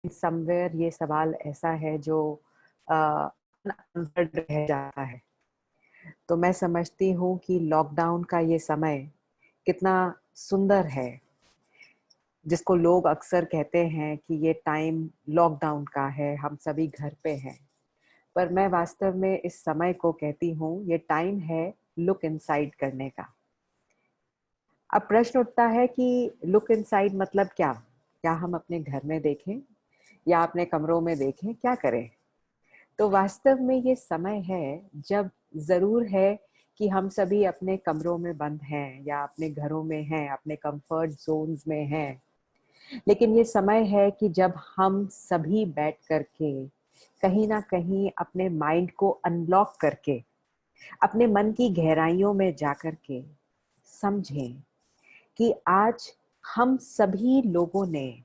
Somewhere ये सवाल ऐसा है जो अनआंसर्ड रह जाता है। तो मैं समझती हूँ कि लॉकडाउन का ये समय कितना सुंदर है, जिसको लोग अक्सर कहते हैं कि ये टाइम लॉकडाउन का है, हम सभी घर पे हैं। पर मैं वास्तव में इस समय को कहती हूँ, ये टाइम है लुक इनसाइड करने का। अब प्रश्न उठता है कि लुक इनसाइड मतलब क्या? क्या हम अपने घर में देखें या अपने कमरों में देखें, क्या करें? तो वास्तव में ये समय है जब ज़रूर है कि हम सभी अपने कमरों में बंद हैं या अपने घरों में हैं, अपने कंफर्ट ज़ोन्स में हैं। लेकिन ये समय है कि जब हम सभी बैठ कर के कहीं न कहीं अपने माइंड को अनलॉक करके, अपने मन की गहराइयों में जाकर के समझें कि आज हम सभी लोगों ने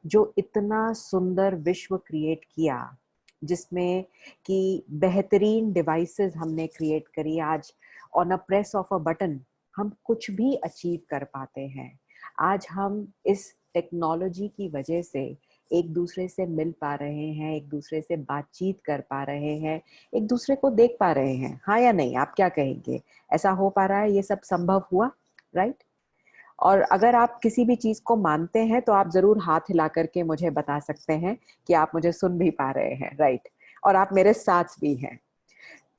जो इतना सुंदर विश्व क्रिएट किया, जिसमें कि बेहतरीन डिवाइसेस हमने क्रिएट करी, आज on a press of a button हम कुछ भी अचीव कर पाते हैं। आज हम इस टेक्नोलॉजी की वजह से एक दूसरे से मिल पा रहे हैं, एक दूसरे से बातचीत कर पा रहे हैं, एक दूसरे को देख पा रहे हैं। हाँ या नहीं, आप क्या कहेंगे? ऐसा हो पा रहा है? ये सब संभव हुआ, राइट? और अगर आप किसी भी चीज को मानते हैं तो आप जरूर हाथ हिला करके मुझे बता सकते हैं कि आप मुझे सुन भी पा रहे हैं, राइट? और आप मेरे साथ भी हैं।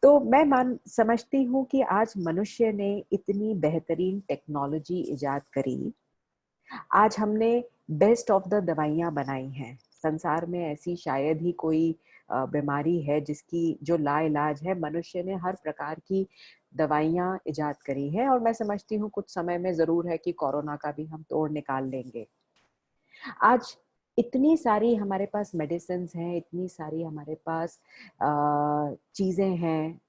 तो मैं मान समझती हूँ कि आज मनुष्य ने इतनी बेहतरीन टेक्नोलॉजी इजाद करी। आज हमने बेस्ट ऑफ द दवाइयाँ बनाई हैं। संसार में ऐसी शायद ही कोई बीमारी है जिसकी जो लाइलाज है। मनुष्य ने हर प्रकार की दवाइयाँ इजाद करी हैं और मैं समझती हूँ कुछ समय में ज़रूर है कि कोरोना का भी हम तोड़ निकाल लेंगे। आज इतनी सारी हमारे पास मेडिसिन्स हैं, इतनी सारी हमारे पास चीज़ें हैं,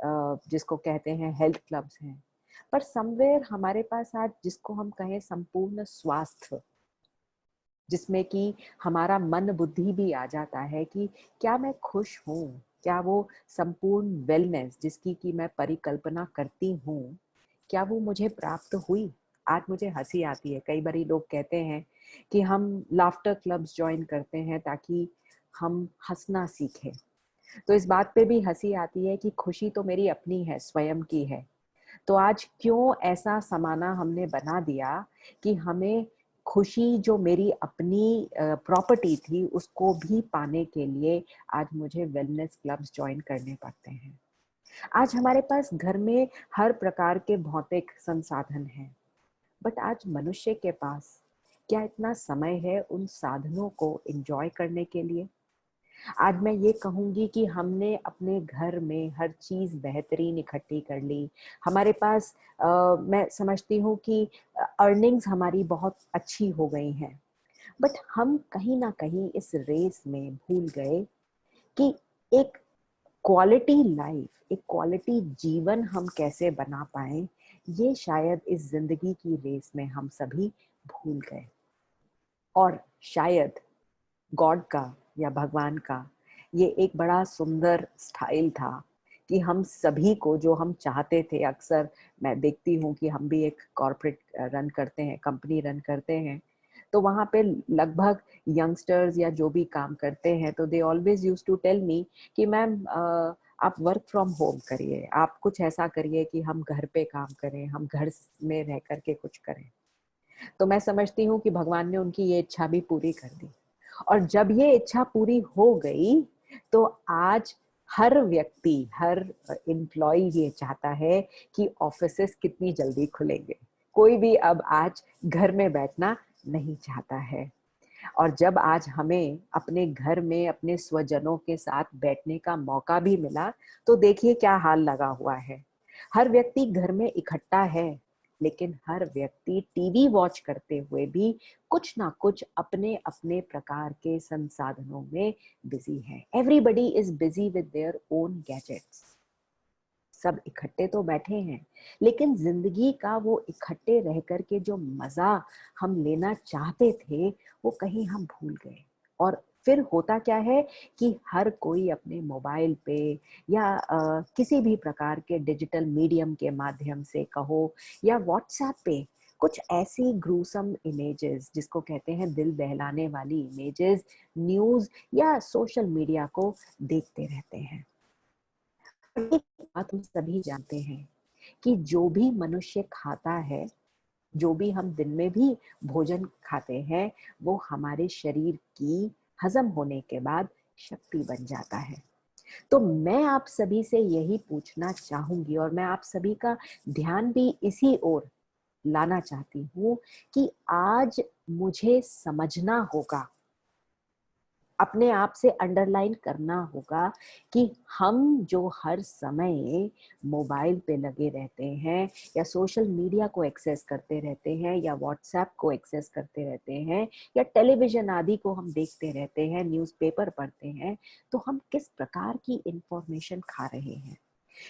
जिसको कहते हैं हेल्थ क्लब्स हैं। पर समवेयर हमारे पास आज जिसको हम कहें संपूर्ण स्वास्थ्य, जिसमें कि हमारा मन बुद्धि भी आ जाता है कि क्या मैं खुश हूँ? क्या वो संपूर्ण वेलनेस जिसकी कि मैं परिकल्पना करती हूँ, क्या वो मुझे प्राप्त हुई? आज मुझे हँसी आती है, कई बारी लोग कहते हैं कि हम लाफ्टर क्लब्स जॉइन करते हैं ताकि हम हँसना सीखें। तो इस बात पे भी हँसी आती है कि खुशी तो मेरी अपनी है, स्वयं की है। तो आज क्यों ऐसा ज़माना हमने बना दिया कि हमें खुशी जो मेरी अपनी प्रॉपर्टी थी, उसको भी पाने के लिए आज मुझे वेलनेस क्लब्स जॉइन करने पड़ते हैं। आज हमारे पास घर में हर प्रकार के भौतिक संसाधन हैं, बट आज मनुष्य के पास क्या इतना समय है उन साधनों को एन्जॉय करने के लिए? आज मैं ये कहूँगी कि हमने अपने घर में हर चीज़ बेहतरीन इकट्ठी कर ली। हमारे पास मैं समझती हूँ कि अर्निंग्स हमारी बहुत अच्छी हो गई हैं। बट हम कहीं न कहीं इस रेस में भूल गए कि एक क्वालिटी लाइफ़, एक क्वालिटी जीवन हम कैसे बना पाएँ, ये शायद इस ज़िंदगी की रेस में हम सभी भूल गए। और शायद गॉड का या भगवान का ये एक बड़ा सुंदर स्टाइल था कि हम सभी को जो हम चाहते थे, अक्सर मैं देखती हूँ कि हम भी एक कॉर्पोरेट रन करते हैं, कंपनी रन करते हैं, तो वहाँ पे लगभग यंगस्टर्स या जो भी काम करते हैं तो they always used to tell me कि मैम आप वर्क फ्रॉम होम करिए, आप कुछ ऐसा करिए कि हम घर पे काम करें, हम घर में रह करके कुछ करें। तो मैं समझती हूँ कि भगवान ने उनकी ये इच्छा भी पूरी कर दी। और जब ये इच्छा पूरी हो गई, तो आज हर व्यक्ति, हर एम्प्लॉयी ये चाहता है कि ऑफिसेस कितनी जल्दी खुलेंगे। कोई भी अब आज घर में बैठना नहीं चाहता है। और जब आज हमें अपने घर में अपने स्वजनों के साथ बैठने का मौका भी मिला, तो देखिए क्या हाल लगा हुआ है। हर व्यक्ति घर में इकट्ठा है, लेकिन हर व्यक्ति टीवी वॉच करते हुए भी कुछ ना कुछ अपने-अपने प्रकार के संसाधनों में बिज़ी है। Everybody is busy with their own gadgets. सब इकट्ठे तो बैठे हैं, लेकिन ज़िंदगी का वो इकट्ठे रह कर के जो मज़ा हम लेना चाहते थे, वो कहीं हम भूल गए। और फिर होता क्या है कि हर कोई अपने मोबाइल पे या किसी भी प्रकार के डिजिटल मीडियम के माध्यम से कहो या व्हाट्सएप पे कुछ ऐसी ग्रूसम इमेजेस, जिसको कहते हैं दिल दहलाने वाली इमेजेस, न्यूज या सोशल मीडिया को देखते रहते हैं। एक बात हम सभी जानते हैं कि जो भी मनुष्य खाता है, जो भी हम दिन में भी भोजन खाते हैं, वो हमारे शरीर की हजम होने के बाद शक्ति बन जाता है। तो मैं आप सभी से यही पूछना चाहूंगी और मैं आप सभी का ध्यान भी इसी ओर लाना चाहती हूँ कि आज मुझे समझना होगा, अपने आप से अंडरलाइन करना होगा कि हम जो हर समय मोबाइल पे लगे रहते हैं या सोशल मीडिया को एक्सेस करते रहते हैं या व्हाट्सएप को एक्सेस करते रहते हैं या टेलीविजन आदि को हम देखते रहते हैं, न्यूज़पेपर पढ़ते हैं, तो हम किस प्रकार की इंफॉर्मेशन खा रहे हैं।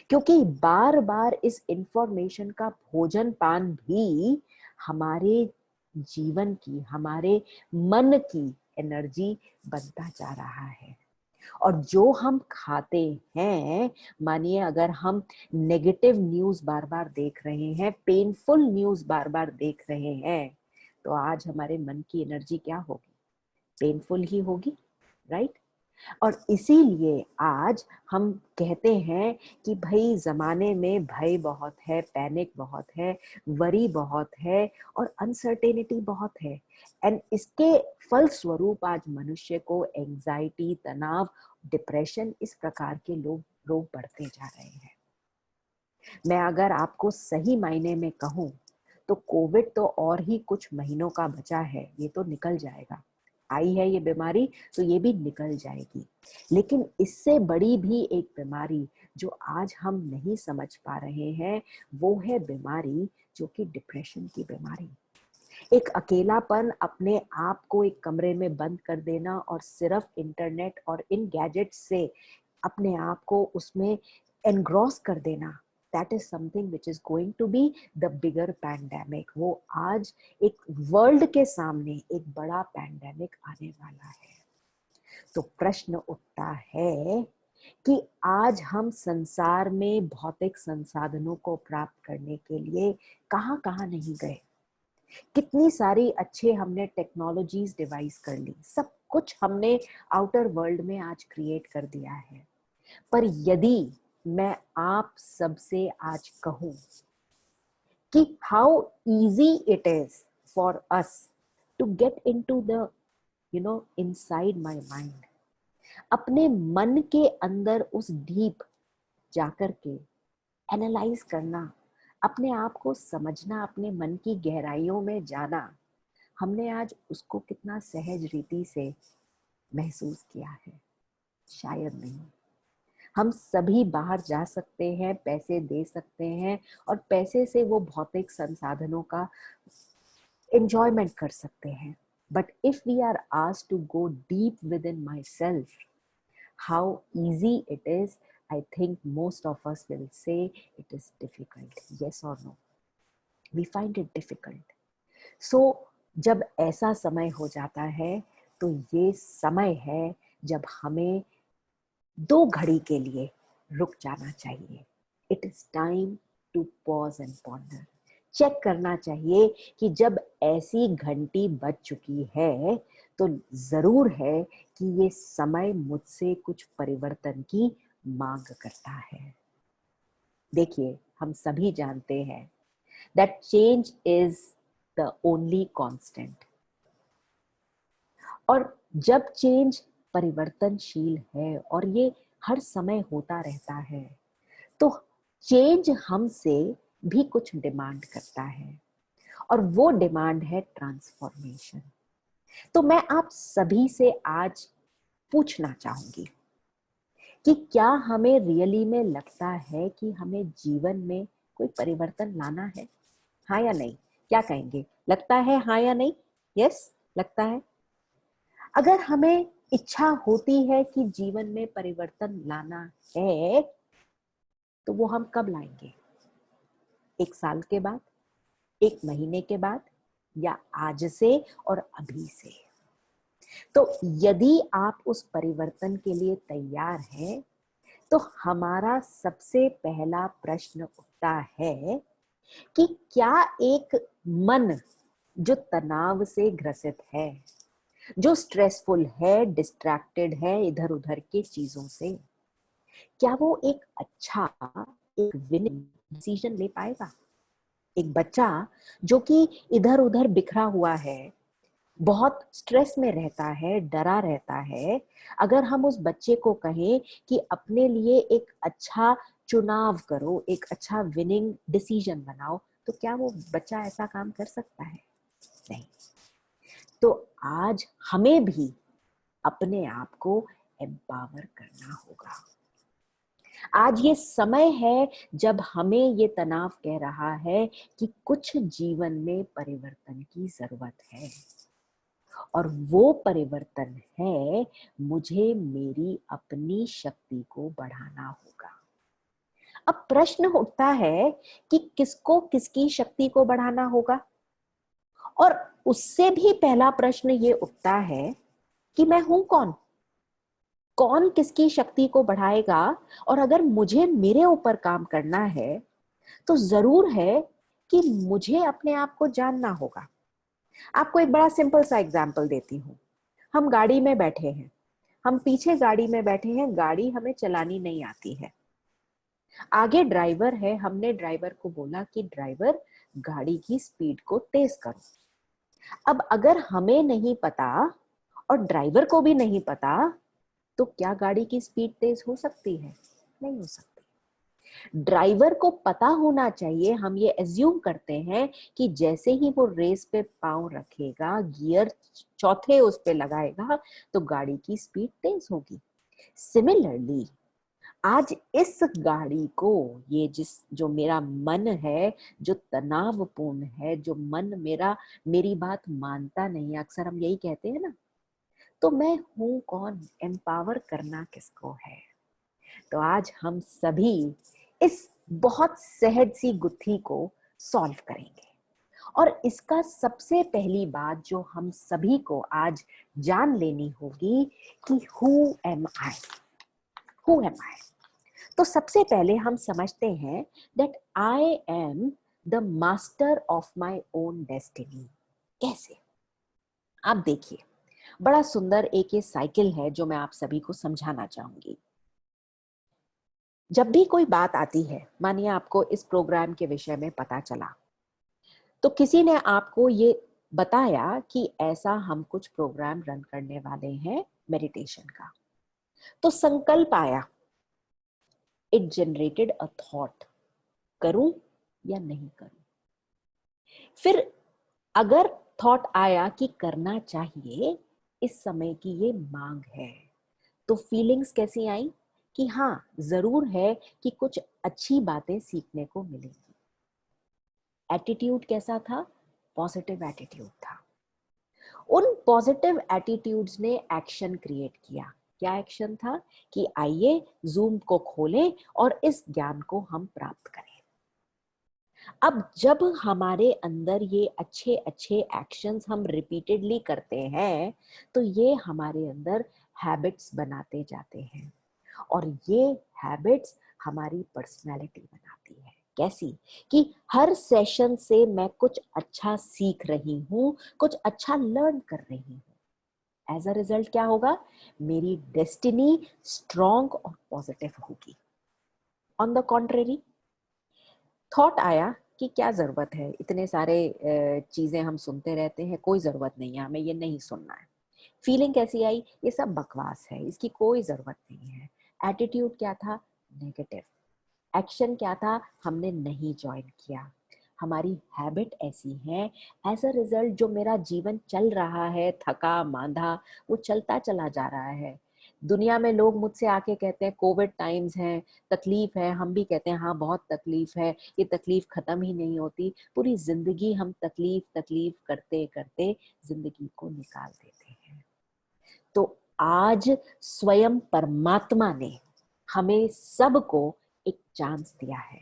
क्योंकि बार बार इस इंफॉर्मेशन का भोजन पान भी हमारे जीवन की, हमारे मन की एनर्जी बनता जा रहा है। और जो हम खाते हैं, मानिए अगर हम नेगेटिव न्यूज बार बार देख रहे हैं, पेनफुल न्यूज बार बार देख रहे हैं, तो आज हमारे मन की एनर्जी क्या होगी? पेनफुल ही होगी, राइट? और इसीलिए आज हम कहते हैं कि भाई जमाने में भय बहुत है, पैनिक बहुत है, वरी बहुत है और अनसर्टेनिटी बहुत है। एंड इसके फलस्वरूप आज मनुष्य को एंजाइटी, तनाव, डिप्रेशन, इस प्रकार के रोग बढ़ते जा रहे हैं। मैं अगर आपको सही मायने में कहूँ तो कोविड तो और ही कुछ महीनों का बचा है, ये तो निकल जाएगा। आई है ये बीमारी तो ये भी निकल जाएगी। लेकिन इससे बड़ी भी एक बीमारी जो आज हम नहीं समझ पा रहे हैं, वो है बीमारी जो कि डिप्रेशन की बीमारी। एक अकेलापन, अपने आप को एक कमरे में बंद कर देना और सिर्फ इंटरनेट और इन गैजेट्स से अपने आप को उसमें एनग्रॉस कर देना, that is something which is going to be the bigger pandemic. वो आज एक वर्ल्ड के सामने एक बड़ा पैंडेमिक आने वाला है। तो प्रश्न उठता है कि आज हम संसार में भौतिक संसाधनों को प्राप्त करने के लिए कहाँ कहाँ नहीं गए। कितनी सारी अच्छे हमने टेक्नोलॉजीज डिवाइस कर ली, सब कुछ हमने आउटर वर्ल्ड में आज क्रिएट कर दिया है। पर यदि मैं आप सबसे आज कहूं कि how easy it is for us to get into the inside my mind, अपने मन के अंदर उस डीप जाकर के एनालाइज करना, अपने आप को समझना, अपने मन की गहराइयों में जाना, हमने आज उसको कितना सहज रीति से महसूस किया है? शायद नहीं। हम सभी बाहर जा सकते हैं, पैसे दे सकते हैं और पैसे से वो भौतिक संसाधनों का एंजॉयमेंट कर सकते हैं। But if we are asked to go deep within my self, how easy it is, I think most of us will say it is difficult. Yes or no? We find it difficult. So जब ऐसा समय हो जाता है तो ये समय है जब हमें 2 घड़ी के लिए रुक जाना चाहिए। It is time to pause and ponder. Check करना चाहिए कि जब ऐसी घंटी बज चुकी है तो जरूर है कि ये समय मुझसे कुछ परिवर्तन की मांग करता है। देखिए, हम सभी जानते हैं that change is the only constant. और जब चेंज परिवर्तनशील है और ये हर समय होता रहता है, तो चेंज हमसे भी कुछ डिमांड करता है और वो डिमांड है ट्रांसफॉर्मेशन। तो मैं आप सभी से आज पूछना चाहूंगी कि क्या हमें रियली में लगता है कि हमें जीवन में कोई परिवर्तन लाना है? हाँ या नहीं? क्या कहेंगे? लगता है हाँ या नहीं? यस, लगता है। अगर हमें इच्छा होती है कि जीवन में परिवर्तन लाना है, तो वो हम कब लाएंगे? 1 साल के बाद, 1 महीने के बाद, या आज से और अभी से? तो यदि आप उस परिवर्तन के लिए तैयार हैं, तो हमारा सबसे पहला प्रश्न उठता है कि क्या एक मन जो तनाव से ग्रसित है, जो स्ट्रेसफुल है, डिस्ट्रैक्टेड है इधर उधर के चीजों से, क्या वो एक अच्छा, एक विनिंग डिसीजन ले पाएगा? एक बच्चा जो कि इधर उधर बिखरा हुआ है, बहुत स्ट्रेस में रहता है, डरा रहता है, अगर हम उस बच्चे को कहें कि अपने लिए एक अच्छा चुनाव करो, एक अच्छा विनिंग डिसीजन बनाओ, तो क्या वो बच्चा ऐसा काम कर सकता है? नहीं। तो आज हमें भी अपने आप को एम्पावर करना होगा। आज ये समय है जब हमें ये तनाव कह रहा है कि कुछ जीवन में परिवर्तन की जरूरत है, और वो परिवर्तन है मुझे मेरी अपनी शक्ति को बढ़ाना होगा। अब प्रश्न उठता है कि किसको किसकी शक्ति को बढ़ाना होगा, और उससे भी पहला प्रश्न ये उठता है कि मैं हूं कौन? कौन किसकी शक्ति को बढ़ाएगा? और अगर मुझे मेरे ऊपर काम करना है तो जरूर है कि मुझे अपने आप को जानना होगा। आपको एक बड़ा सिंपल सा एग्जांपल देती हूँ। हम गाड़ी में बैठे हैं, हम पीछे गाड़ी में बैठे हैं, गाड़ी हमें चलानी नहीं आती है। आगे ड्राइवर है, हमने ड्राइवर को बोला कि ड्राइवर गाड़ी की स्पीड को तेज करो। अब अगर हमें नहीं पता और ड्राइवर को भी नहीं पता, तो क्या गाड़ी की स्पीड तेज हो सकती है? नहीं हो सकती। ड्राइवर को पता होना चाहिए, हम ये एज्यूम करते हैं कि जैसे ही वो रेस पे पांव रखेगा, गियर चौथे उस पे लगाएगा, तो गाड़ी की स्पीड तेज होगी। सिमिलरली आज इस गाड़ी को, ये जो मेरा मन है, जो तनावपूर्ण है, जो मन मेरा मेरी बात मानता नहीं है, अक्सर हम यही कहते हैं ना, तो मैं हूं कौन? एम्पावर करना किसको है? तो आज हम सभी इस बहुत सहज सी गुत्थी को सॉल्व करेंगे। और इसका सबसे पहली बात जो हम सभी को आज जान लेनी होगी कि who am I? Who am I? तो सबसे पहले हम समझते हैं that I am the master of my own destiny. कैसे? आप देखिए, बड़ा सुंदर एक ये साइकिल है जो मैं आप सभी को समझाना चाहूंगी। जब भी कोई बात आती है, मानिए आपको इस प्रोग्राम के विषय में पता चला, तो किसी ने आपको ये बताया कि ऐसा हम कुछ प्रोग्राम रन करने वाले हैं मेडिटेशन का, तो संकल्प आया, इट जनरेटेड अ थॉट, करूं या नहीं करूं। फिर अगर थॉट आया कि करना चाहिए, इस समय की ये मांग है, तो फीलिंग्स कैसी आई कि हाँ जरूर है कि कुछ अच्छी बातें सीखने को मिलेंगी। एटीट्यूड कैसा था? पॉजिटिव एटीट्यूड था। उन पॉजिटिव एटीट्यूड्स ने एक्शन क्रिएट किया। क्या एक्शन था? कि आइए जूम को खोलें और इस ज्ञान को हम प्राप्त करें। अब जब हमारे अंदर ये अच्छे अच्छे एक्शंस हम रिपीटेडली करते हैं, तो ये हमारे अंदर हैबिट्स बनाते जाते हैं, और ये हैबिट्स हमारी पर्सनालिटी बनाती है। कैसी? कि हर सेशन से मैं कुछ अच्छा सीख रही हूँ, कुछ अच्छा लर्न कर रही हूँ। एज अ रिजल्ट क्या होगा? मेरी डेस्टिनी स्ट्रॉन्ग और पॉजिटिव होगी। ऑन द कॉन्ट्रेरी, थॉट आया कि क्या जरूरत है, इतने सारे चीजें हम सुनते रहते हैं, कोई जरूरत नहीं है, हमें ये नहीं सुनना है। फीलिंग कैसी आई? ये सब बकवास है, इसकी कोई जरूरत नहीं है। एटीट्यूड क्या था? नेगेटिव। एक्शन क्या था? हमने नहीं ज्वाइन किया। हमारी हैबिट ऐसी है, एज अ रिजल्ट जो मेरा जीवन चल रहा है थका मांधा, वो चलता चला जा रहा है। दुनिया में लोग मुझसे आके कहते हैं कोविड टाइम्स हैं, तकलीफ है, हम भी कहते हैं हाँ बहुत तकलीफ है, ये तकलीफ खत्म ही नहीं होती। पूरी जिंदगी हम तकलीफ तकलीफ करते करते जिंदगी को निकाल देते हैं। तो आज स्वयं परमात्मा ने हमें सबको एक चांस दिया है,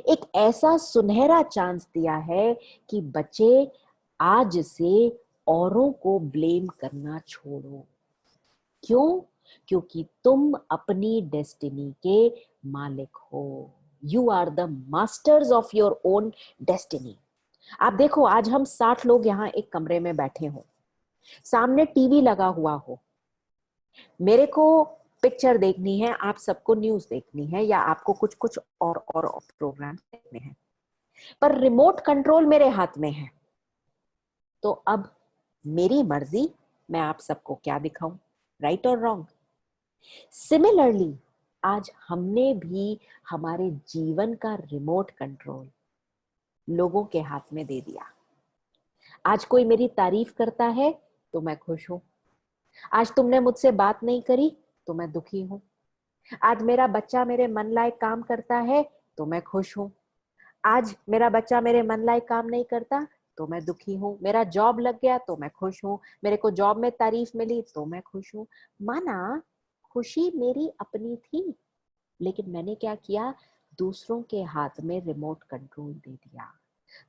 एक ऐसा सुनहरा चांस दिया है कि बच्चे आज से औरों को ब्लेम करना छोड़ो। क्यों? क्योंकि तुम अपनी डेस्टिनी के मालिक हो। You are the masters of your own destiny. आप देखो, आज हम 60 लोग यहाँ एक कमरे में बैठे हों, सामने टीवी लगा हुआ हो, मेरे को पिक्चर देखनी है, आप सबको न्यूज देखनी है, या आपको कुछ कुछ और प्रोग्राम देखने हैं, पर रिमोट कंट्रोल मेरे हाथ में है। तो अब मेरी मर्जी, मैं आप सबको क्या दिखाऊं, राइट और रॉन्ग। सिमिलरली आज हमने भी हमारे जीवन का रिमोट कंट्रोल लोगों के हाथ में दे दिया। आज कोई मेरी तारीफ करता है तो मैं खुश हूं, आज तुमने मुझसे बात नहीं करी तो मैं दुखी हूं, आज मेरा बच्चा मेरे मन लायक काम करता है तो मैं खुश हूं, आज मेरा बच्चा मेरे मन लायक काम नहीं करता तो मैं दुखी हूं, मेरा जॉब लग गया तो मैं खुश हूं, मेरे को जॉब में तारीफ मिली तो मैं खुश हूं। माना खुशी मेरी अपनी थी, लेकिन मैंने क्या किया, दूसरों के हाथ में रिमोट कंट्रोल दे दिया।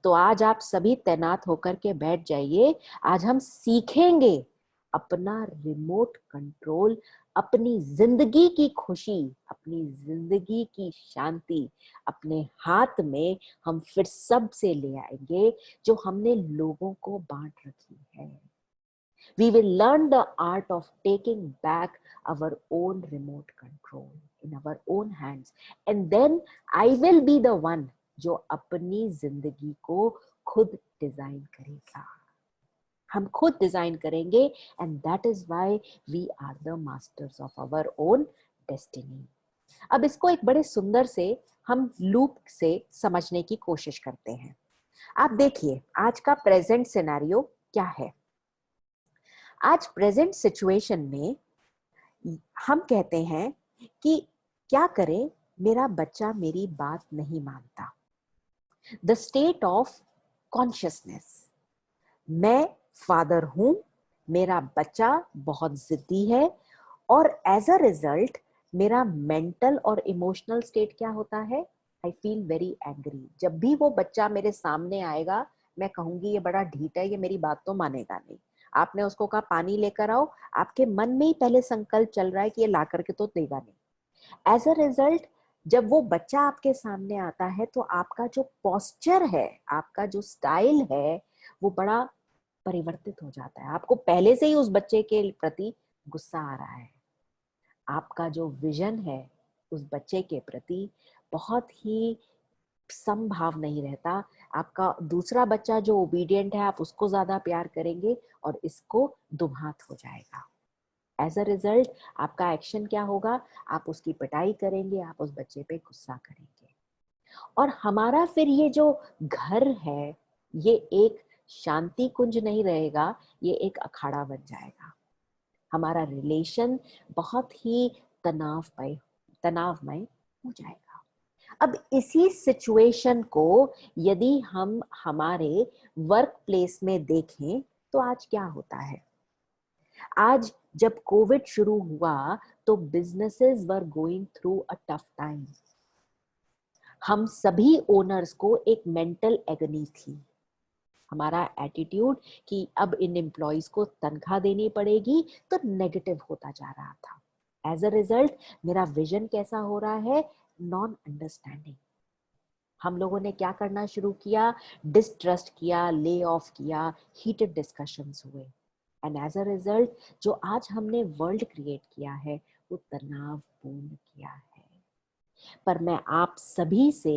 तो आज आप सभी तैनात होकर के बैठ जाइए, आज हम सीखेंगे अपना रिमोट कंट्रोल, अपनी जिंदगी की खुशी, अपनी जिंदगी की शांति अपने हाथ में हम फिर सबसे ले आएंगे जो हमने लोगों को बांट रखी है। We will learn the art of taking back our own remote control in our own hands, and then I will be the one जो अपनी जिंदगी को खुद डिजाइन करेगा। हम खुद डिजाइन करेंगे, and that is why we are the masters of our own destiny. अब इसको एक बड़े सुंदर से हम लूप से समझने की कोशिश करते हैं। आप देखिए आज का प्रेजेंट सिनेरियो क्या है। आज प्रेजेंट सिचुएशन में हम कहते हैं कि क्या करें, मेरा बच्चा मेरी बात नहीं मानता। द स्टेट ऑफ कॉन्शियसनेस, मैं फादर हूं, मेरा बच्चा बहुत जिद्दी है, और एज अ रिजल्ट मेरा मेंटल और इमोशनल स्टेट क्या होता है, आई फील वेरी एंग्री। जब भी वो बच्चा मेरे सामने आएगा मैं कहूंगी ये बड़ा ढीठ है, ये मेरी बात तो मानेगा नहीं। आपने उसको कहा पानी लेकर आओ, आपके मन में ही पहले संकल्प चल रहा है कि ये ला करके तो देगा नहीं। एज अ रिजल्ट जब वो बच्चा आपके सामने आता है तो आपका जो पोस्चर है, आपका जो स्टाइल है, वो बड़ा परिवर्तित हो जाता है। आपको पहले से ही उस बच्चे के प्रति गुस्सा आ रहा है, आपका जो विजन है उस बच्चे के प्रति बहुत ही समभाव नहीं रहता। आपका दूसरा बच्चा जो ओबीडियंट है आप उसको ज्यादा प्यार करेंगे और इसको दुम्हात हो जाएगा। एज अ रिजल्ट आपका एक्शन क्या होगा, आप उसकी पिटाई करेंगे, आप उस बच्चे पे गुस्सा करेंगे, और हमारा फिर ये जो घर है ये एक शांति कुंज नहीं रहेगा, ये एक अखाड़ा बन जाएगा। हमारा रिलेशन बहुत ही तनावमय हो जाएगा। अब इसी सिचुएशन को यदि हम हमारे वर्क प्लेस में देखें तो आज क्या होता है। आज जब कोविड शुरू हुआ तो businesses were going through a tough time. हम सभी ओनर्स को एक मेंटल एगनी थी। हमारा एटीट्यूड कि अब इन एम्प्लॉइज को तनख्वाह देनी पड़ेगी तो नेगेटिव होता जा रहा था। एज अ रिजल्ट मेरा विजन कैसा हो रहा है, नॉन अंडरस्टैंडिंग। हम लोगों ने क्या करना शुरू किया, डिस्ट्रस्ट किया, ले ऑफ किया, हीटेड डिस्कशंस हुए, एंड एज अ रिजल्ट जो आज हमने वर्ल्ड क्रिएट किया है वो तनावपूर्ण किया है। पर मैं आप सभी से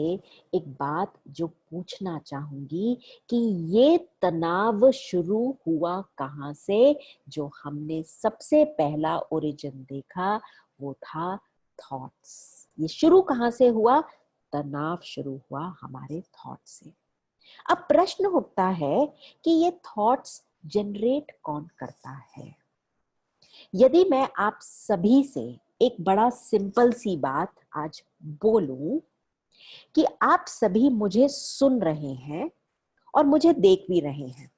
एक बात जो पूछना चाहूंगी कि ये तनाव शुरू हुआ कहां से। जो हमने सबसे पहला ओरिजिन देखा वो था थॉट्स। ये शुरू कहां से हुआ, तनाव शुरू हुआ हमारे थॉट से। अब प्रश्न उठता है कि ये थॉट्स जनरेट कौन करता है। यदि मैं आप सभी से एक बड़ा सिंपल सी बात आज बोलूं कि आप सभी मुझे सुन रहे हैं और मुझे देख भी रहे हैं।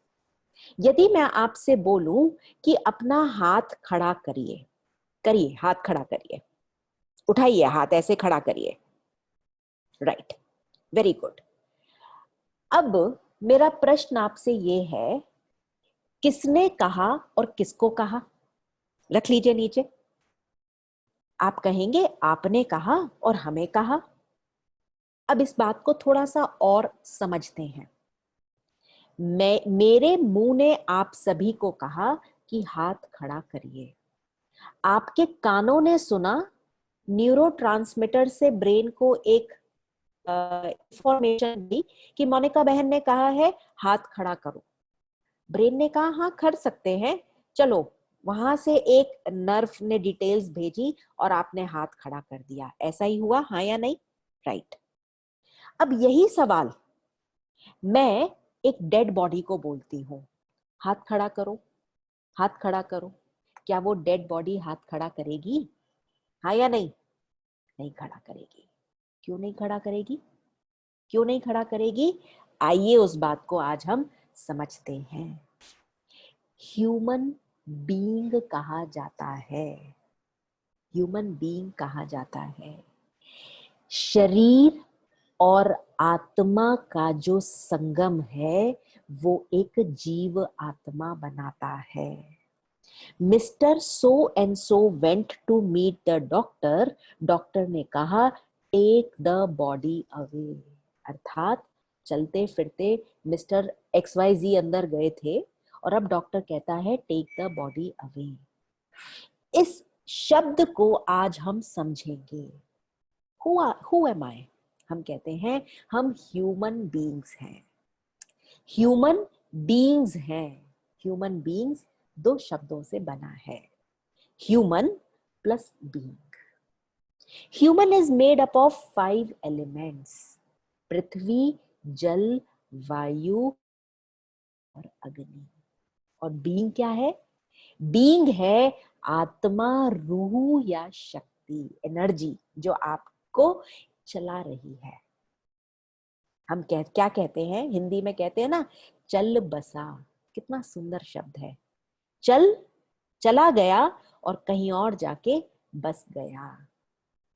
यदि मैं आपसे बोलूं कि अपना हाथ खड़ा करिए, करिए, हाथ खड़ा करिए, उठाइए हाथ, ऐसे खड़ा करिए, राइट, वेरी गुड। अब मेरा प्रश्न आपसे ये है, किसने कहा और किसको कहा, रख लीजिए नीचे। आप कहेंगे आपने कहा और हमें कहा। अब इस बात को थोड़ा सा और समझते हैं। मेरे मुंह ने आप सभी को कहा कि हाथ खड़ा करिए। आपके कानों ने सुना, न्यूरोट्रांसमीटर से ब्रेन को एक इंफॉर्मेशन दी कि मोनिका बहन ने कहा है हाथ खड़ा करो। ब्रेन ने कहा हाँ कर सकते हैं, चलो। वहां से एक नर्व ने डिटेल्स भेजी और आपने हाथ खड़ा कर दिया। ऐसा ही हुआ, हाँ या नहीं? राइट। अब यही सवाल मैं एक डेड बॉडी को बोलती हूँ, हाथ खड़ा करो, हाथ खड़ा करो। क्या वो डेड बॉडी हाथ खड़ा करेगी? हाँ या नहीं? नहीं खड़ा करेगी। क्यों नहीं खड़ा करेगी? क्यों नहीं खड़ा करेगी? आइए उस बात को आज हम समझते हैं। ह्यूमन बीइंग कहा जाता है, ह्यूमन बीइंग कहा जाता है शरीर और आत्मा का जो संगम है वो एक जीव आत्मा बनाता है। Mister so and so went to meet the doctor. Doctor ने कहा टेक द बॉडी अवे। अर्थात चलते फिरते मिस्टर XYZ अंदर गए थे और अब डॉक्टर कहता है टेक द बॉडी अवे। इस शब्द को आज हम समझेंगे। Who am I? हम कहते हैं हम ह्यूमन बीइंग्स हैं। ह्यूमन बीइंग्स हैं। ह्यूमन बीइंग्स दो शब्दों से बना है, human plus being. Human is made up of 5 elements: पृथ्वी, जल, वायु और अग्नि। और बीइंग क्या है? बीइंग है आत्मा, रूह या शक्ति, एनर्जी जो आपको चला रही है। हम क्या कहते हैं हिंदी में? कहते हैं ना चल बसा। कितना सुंदर शब्द है। चल, चला गया और कहीं और जाके बस गया।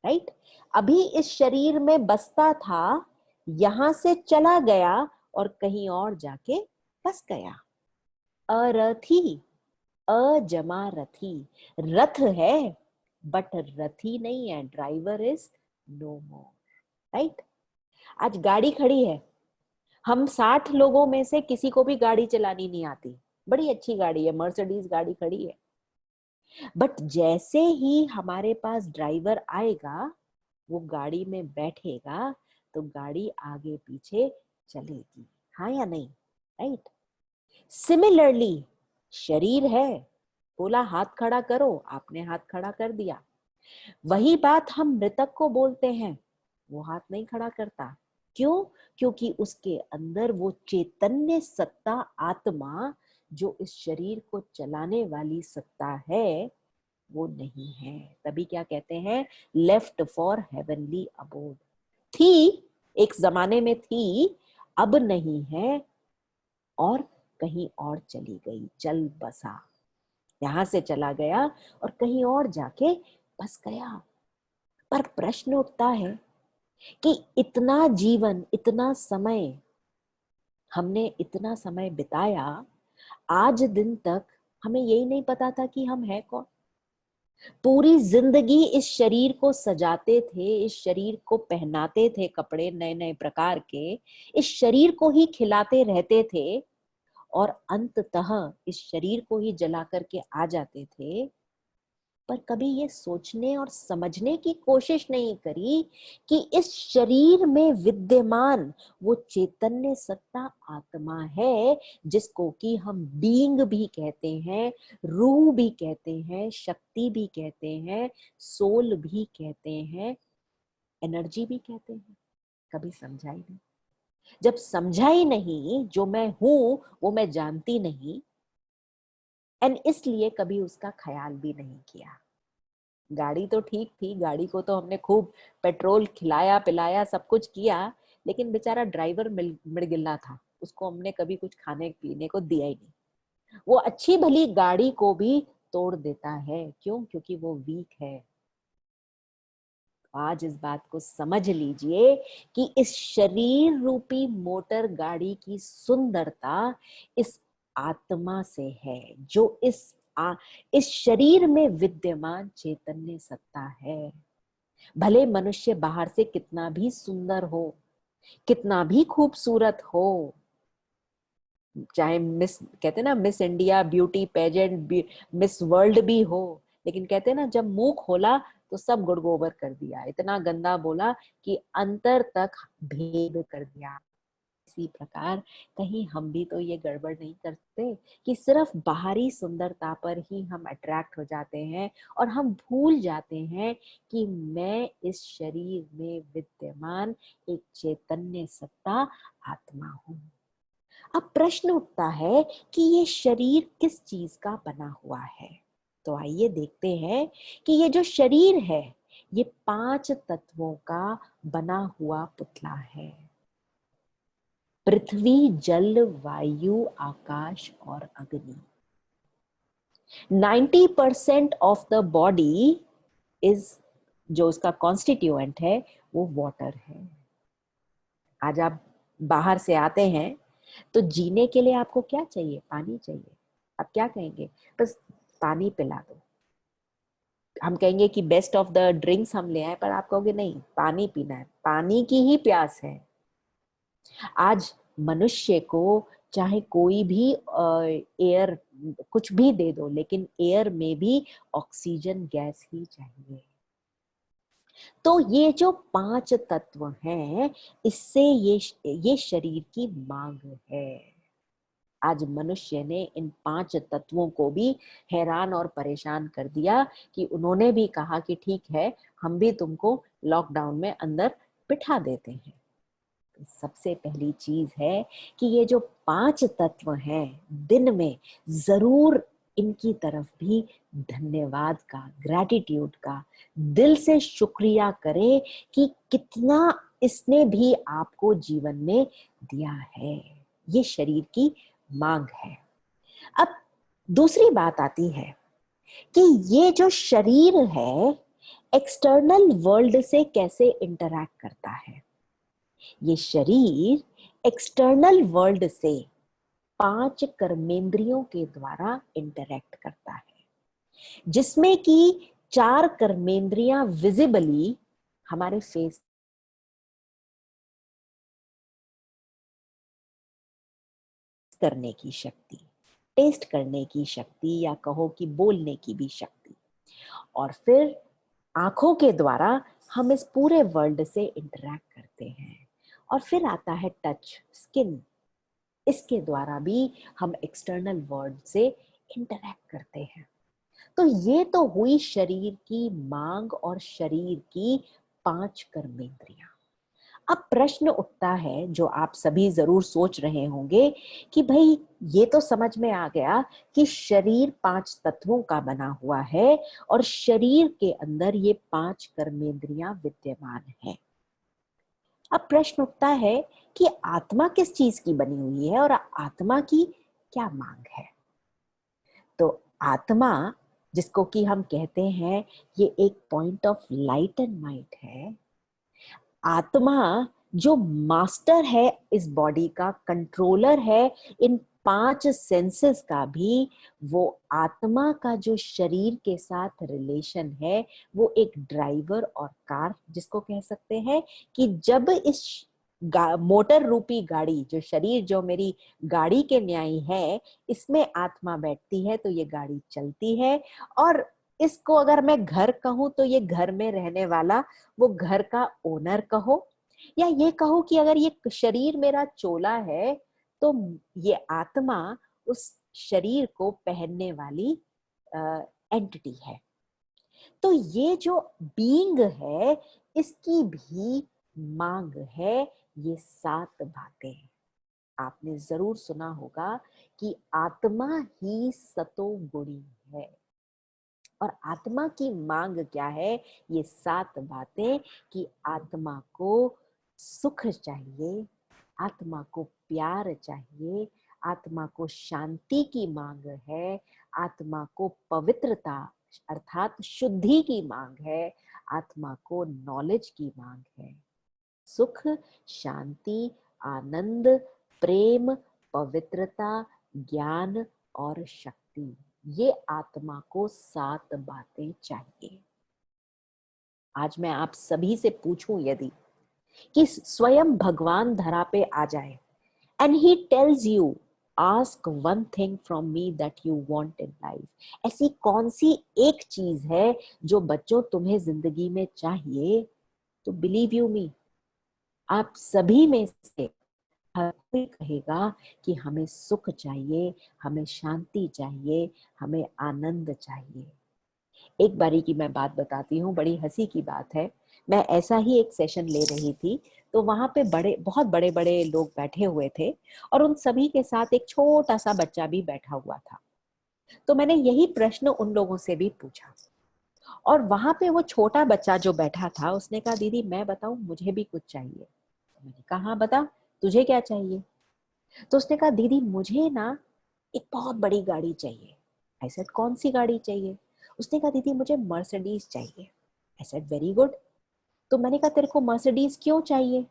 राइट? अभी इस शरीर में बसता था, यहां से चला गया और कहीं और जाके बस गया। अरथी, अजमा रथी। रथ है बट रथी नहीं है, driver is no more. Right? आज गाड़ी खड़ी है, हम 60 लोगों में से किसी को भी गाड़ी चलानी नहीं आती। बड़ी अच्छी गाड़ी है, मर्सिडीज गाड़ी खड़ी है, बट जैसे ही हमारे पास ड्राइवर आएगा, वो गाड़ी में बैठेगा तो गाड़ी आगे पीछे चलेगी। हाँ या नहीं? राइट? सिमिलरली शरीर है, बोला हाथ खड़ा करो, आपने हाथ खड़ा कर दिया। वही बात हम मृतक को बोलते हैं, वो हाथ नहीं खड़ा करता। क्यों? क्योंकि उसके अंदर वो चैतन्य सत्ता, आत्मा, जो इस शरीर को चलाने वाली सत्ता है, वो नहीं है। तभी क्या कहते हैं? Left for heavenly abode. थी, एक जमाने में थी, अब नहीं है और कहीं और चली गई। चल बसा, यहां से चला गया और कहीं और जाके बस गया। पर प्रश्न उठता है कि इतना जीवन, इतना समय, हमने इतना समय बिताया, आज दिन तक हमें यही नहीं पता था कि हम हैं कौन। पूरी जिंदगी इस शरीर को सजाते थे, इस शरीर को पहनाते थे कपड़े नए नए प्रकार के, इस शरीर को ही खिलाते रहते थे और अंततः इस शरीर को ही जला करके आ जाते थे। पर कभी ये सोचने और समझने की कोशिश नहीं करी कि इस शरीर में विद्यमान वो चैतन्य सत्ता आत्मा है, जिसको कि हम बीइंग भी कहते हैं, रूह भी कहते हैं, शक्ति भी कहते हैं, सोल भी कहते हैं, एनर्जी भी कहते हैं। कभी समझा ही नहीं। जब समझा ही नहीं, जो मैं हूं वो मैं जानती नहीं, एंड इसलिए कभी उसका ख्याल भी नहीं किया। गाड़ी तो ठीक थी, गाड़ी को तो हमने खूब पेट्रोल खिलाया पिलाया, सब कुछ किया, लेकिन बेचारा ड्राइवर मिड़गिल्ला था, उसको हमने कभी कुछ खाने पीने को दिया ही नहीं। वो अच्छी भली गाड़ी को भी तोड़ देता है। क्यों? क्योंकि वो वीक है। आज इस बात को समझ लीजिए कि इस शरीर रूपी मोटर गाड़ी की सुंदरता इस आत्मा से है, जो इस शरीर में विद्यमान चैतन्य सत्ता है। भले मनुष्य बाहर से कितना भी सुंदर हो, कितना भी खूबसूरत हो, चाहे मिस, कहते हैं ना miss India beauty pageant, miss world भी हो, लेकिन कहते हैं ना जब मुंह खोला तो सब गुड़ गोबर कर दिया, इतना गंदा बोला कि अंतर तक भेद कर दिया। इसी प्रकार कहीं हम भी तो ये गड़बड़ नहीं करते कि सिर्फ बाहरी सुंदरता पर ही हम अट्रैक्ट हो जाते हैं और हम भूल जाते हैं कि मैं इस शरीर में विद्यमान एक चैतन्य सत्ता आत्मा हूं। अब प्रश्न उठता है कि ये शरीर किस चीज का बना हुआ है। तो आइए देखते हैं कि ये जो शरीर है ये 5 तत्वों का बना हुआ पुतला है। पृथ्वी, जल, वायु, आकाश और अग्नि। 90% ऑफ द बॉडी इज, जो उसका कॉन्स्टिट्यूएंट है वो वाटर है। आज आप बाहर से आते हैं तो जीने के लिए आपको क्या चाहिए? पानी चाहिए। आप क्या कहेंगे? बस पानी पिला दो। हम कहेंगे कि बेस्ट ऑफ द ड्रिंक्स हम ले आए, पर आप कहोगे नहीं, पानी पीना है, पानी की ही प्यास है। आज मनुष्य को चाहे कोई भी एयर कुछ भी दे दो, लेकिन एयर में भी ऑक्सीजन गैस ही चाहिए। तो ये जो 5 तत्व हैं, इससे ये शरीर की मांग है। आज मनुष्य ने इन 5 तत्वों को भी हैरान और परेशान कर दिया कि उन्होंने भी कहा कि ठीक है, हम भी तुमको लॉकडाउन में अंदर बिठा देते हैं। सबसे पहली चीज है कि ये जो 5 तत्व हैं, दिन में जरूर इनकी तरफ भी धन्यवाद का, ग्रैटिट्यूड का, दिल से शुक्रिया करें कि कितना इसने भी आपको जीवन में दिया है। ये शरीर की मांग है। अब दूसरी बात आती है कि ये जो शरीर है एक्सटर्नल वर्ल्ड से कैसे इंटरैक्ट करता है। ये शरीर एक्सटर्नल वर्ल्ड से 5 कर्मेंद्रियों के द्वारा इंटरैक्ट करता है, जिसमें कि 4 कर्मेंद्रियां विजिबली हमारे फेस करने की शक्ति, टेस्ट करने की शक्ति, या कहो कि बोलने की भी शक्ति, और फिर आंखों के द्वारा हम इस पूरे वर्ल्ड से इंटरैक्ट करते हैं। और फिर आता है टच, स्किन, इसके द्वारा भी हम एक्सटर्नल वर्ल्ड से इंटरैक्ट करते हैं। तो ये तो हुई शरीर की मांग और शरीर की 5 कर्मेंद्रियां। अब प्रश्न उठता है जो आप सभी जरूर सोच रहे होंगे कि भाई ये तो समझ में आ गया कि शरीर 5 तत्वों का बना हुआ है और शरीर के अंदर ये 5 कर्मेंद्रियां विद्यमान हैं। अब प्रश्न उठता है कि आत्मा किस चीज की बनी हुई है और आत्मा की क्या मांग है। तो आत्मा, जिसको कि हम कहते हैं ये एक point of light and might है। आत्मा जो मास्टर है इस बॉडी का, कंट्रोलर है इन 5 सेंसेस का भी, वो आत्मा का जो शरीर के साथ रिलेशन है वो एक ड्राइवर और कार, जिसको कह सकते हैं कि जब इस मोटर रूपी गाड़ी, जो शरीर जो मेरी गाड़ी के न्याय है, इसमें आत्मा बैठती है तो ये गाड़ी चलती है। और इसको अगर मैं घर कहूं तो ये घर में रहने वाला वो घर का ओनर कहो, या ये कहो कि अगर ये शरीर मेरा चोला है तो ये आत्मा उस शरीर को पहनने वाली एंटिटी है। तो ये जो बीइंग है इसकी भी मांग है ये 7 बातें। आपने जरूर सुना होगा कि आत्मा ही सतो गुणी है, और आत्मा की मांग क्या है? ये 7 बातें कि आत्मा को सुख चाहिए, आत्मा को प्यार चाहिए, आत्मा को शांति की मांग है, आत्मा को पवित्रता अर्थात शुद्धि की मांग है, आत्मा को नॉलेज की मांग है। सुख, शांति, आनंद, प्रेम, पवित्रता, ज्ञान और शक्ति, ये आत्मा को 7 बातें चाहिए। आज मैं आप सभी से पूछूं यदि कि स्वयं भगवान धरा पे आ जाए and he tells you ask one thing from me that you want in life. ऐसी कौन सी एक चीज है जो बच्चों तुम्हें जिंदगी में चाहिए? तो बिलीव यू मी, आप सभी में से हर कोई कहेगा कि हमें सुख चाहिए, हमें शांति चाहिए, हमें आनंद चाहिए। एक बारी की मैं बात बताती हूँ, बड़ी हंसी की बात है। मैं ऐसा ही एक सेशन ले रही थी, तो वहां पे बहुत बड़े बड़े लोग बैठे हुए थे और उन सभी के साथ एक छोटा सा बच्चा भी बैठा हुआ था। तो मैंने यही प्रश्न उन लोगों से भी पूछा और वहां पे वो छोटा बच्चा जो बैठा था उसने कहा, दीदी मैं बताऊं, मुझे भी कुछ चाहिए। तो मैंने कहा हाँ बता, तुझे क्या चाहिए? तो उसने कहा, दीदी मुझे ना एक बहुत बड़ी गाड़ी चाहिए। आई सेड कौन सी गाड़ी चाहिए? उसने कहा, दीदी मुझे मर्सिडीज चाहिए। I said very good. तो मैंने कहा, तेरे को मर्सिडीज क्यों चाहिए?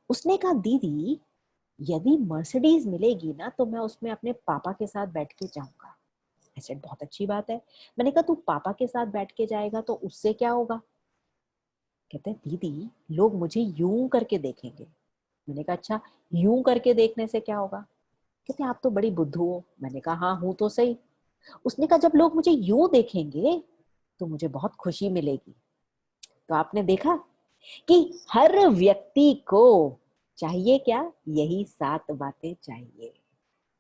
उसने कहा, दीदी यदि मर्सिडीज मिलेगी ना तो मैं उसमें अपने पापा के साथ बैठ के जाऊंगा। आई सेड बहुत अच्छी बात है। मैंने कहा, तू पापा के साथ बैठ के जाएगा तो उससे क्या होगा? कहते हैं, दीदी लोग मुझे यूं करके देखेंगे। मैंने कहा, अच्छा यूं करके देखने से क्या होगा? कहते आप तो बड़ी बुद्धू हो। मैंने कहा हाँ हूं तो सही। उसने कहा, जब लोग मुझे यूं देखेंगे तो मुझे बहुत खुशी मिलेगी। तो आपने देखा कि हर व्यक्ति को चाहिए क्या? यही 7 बातें चाहिए।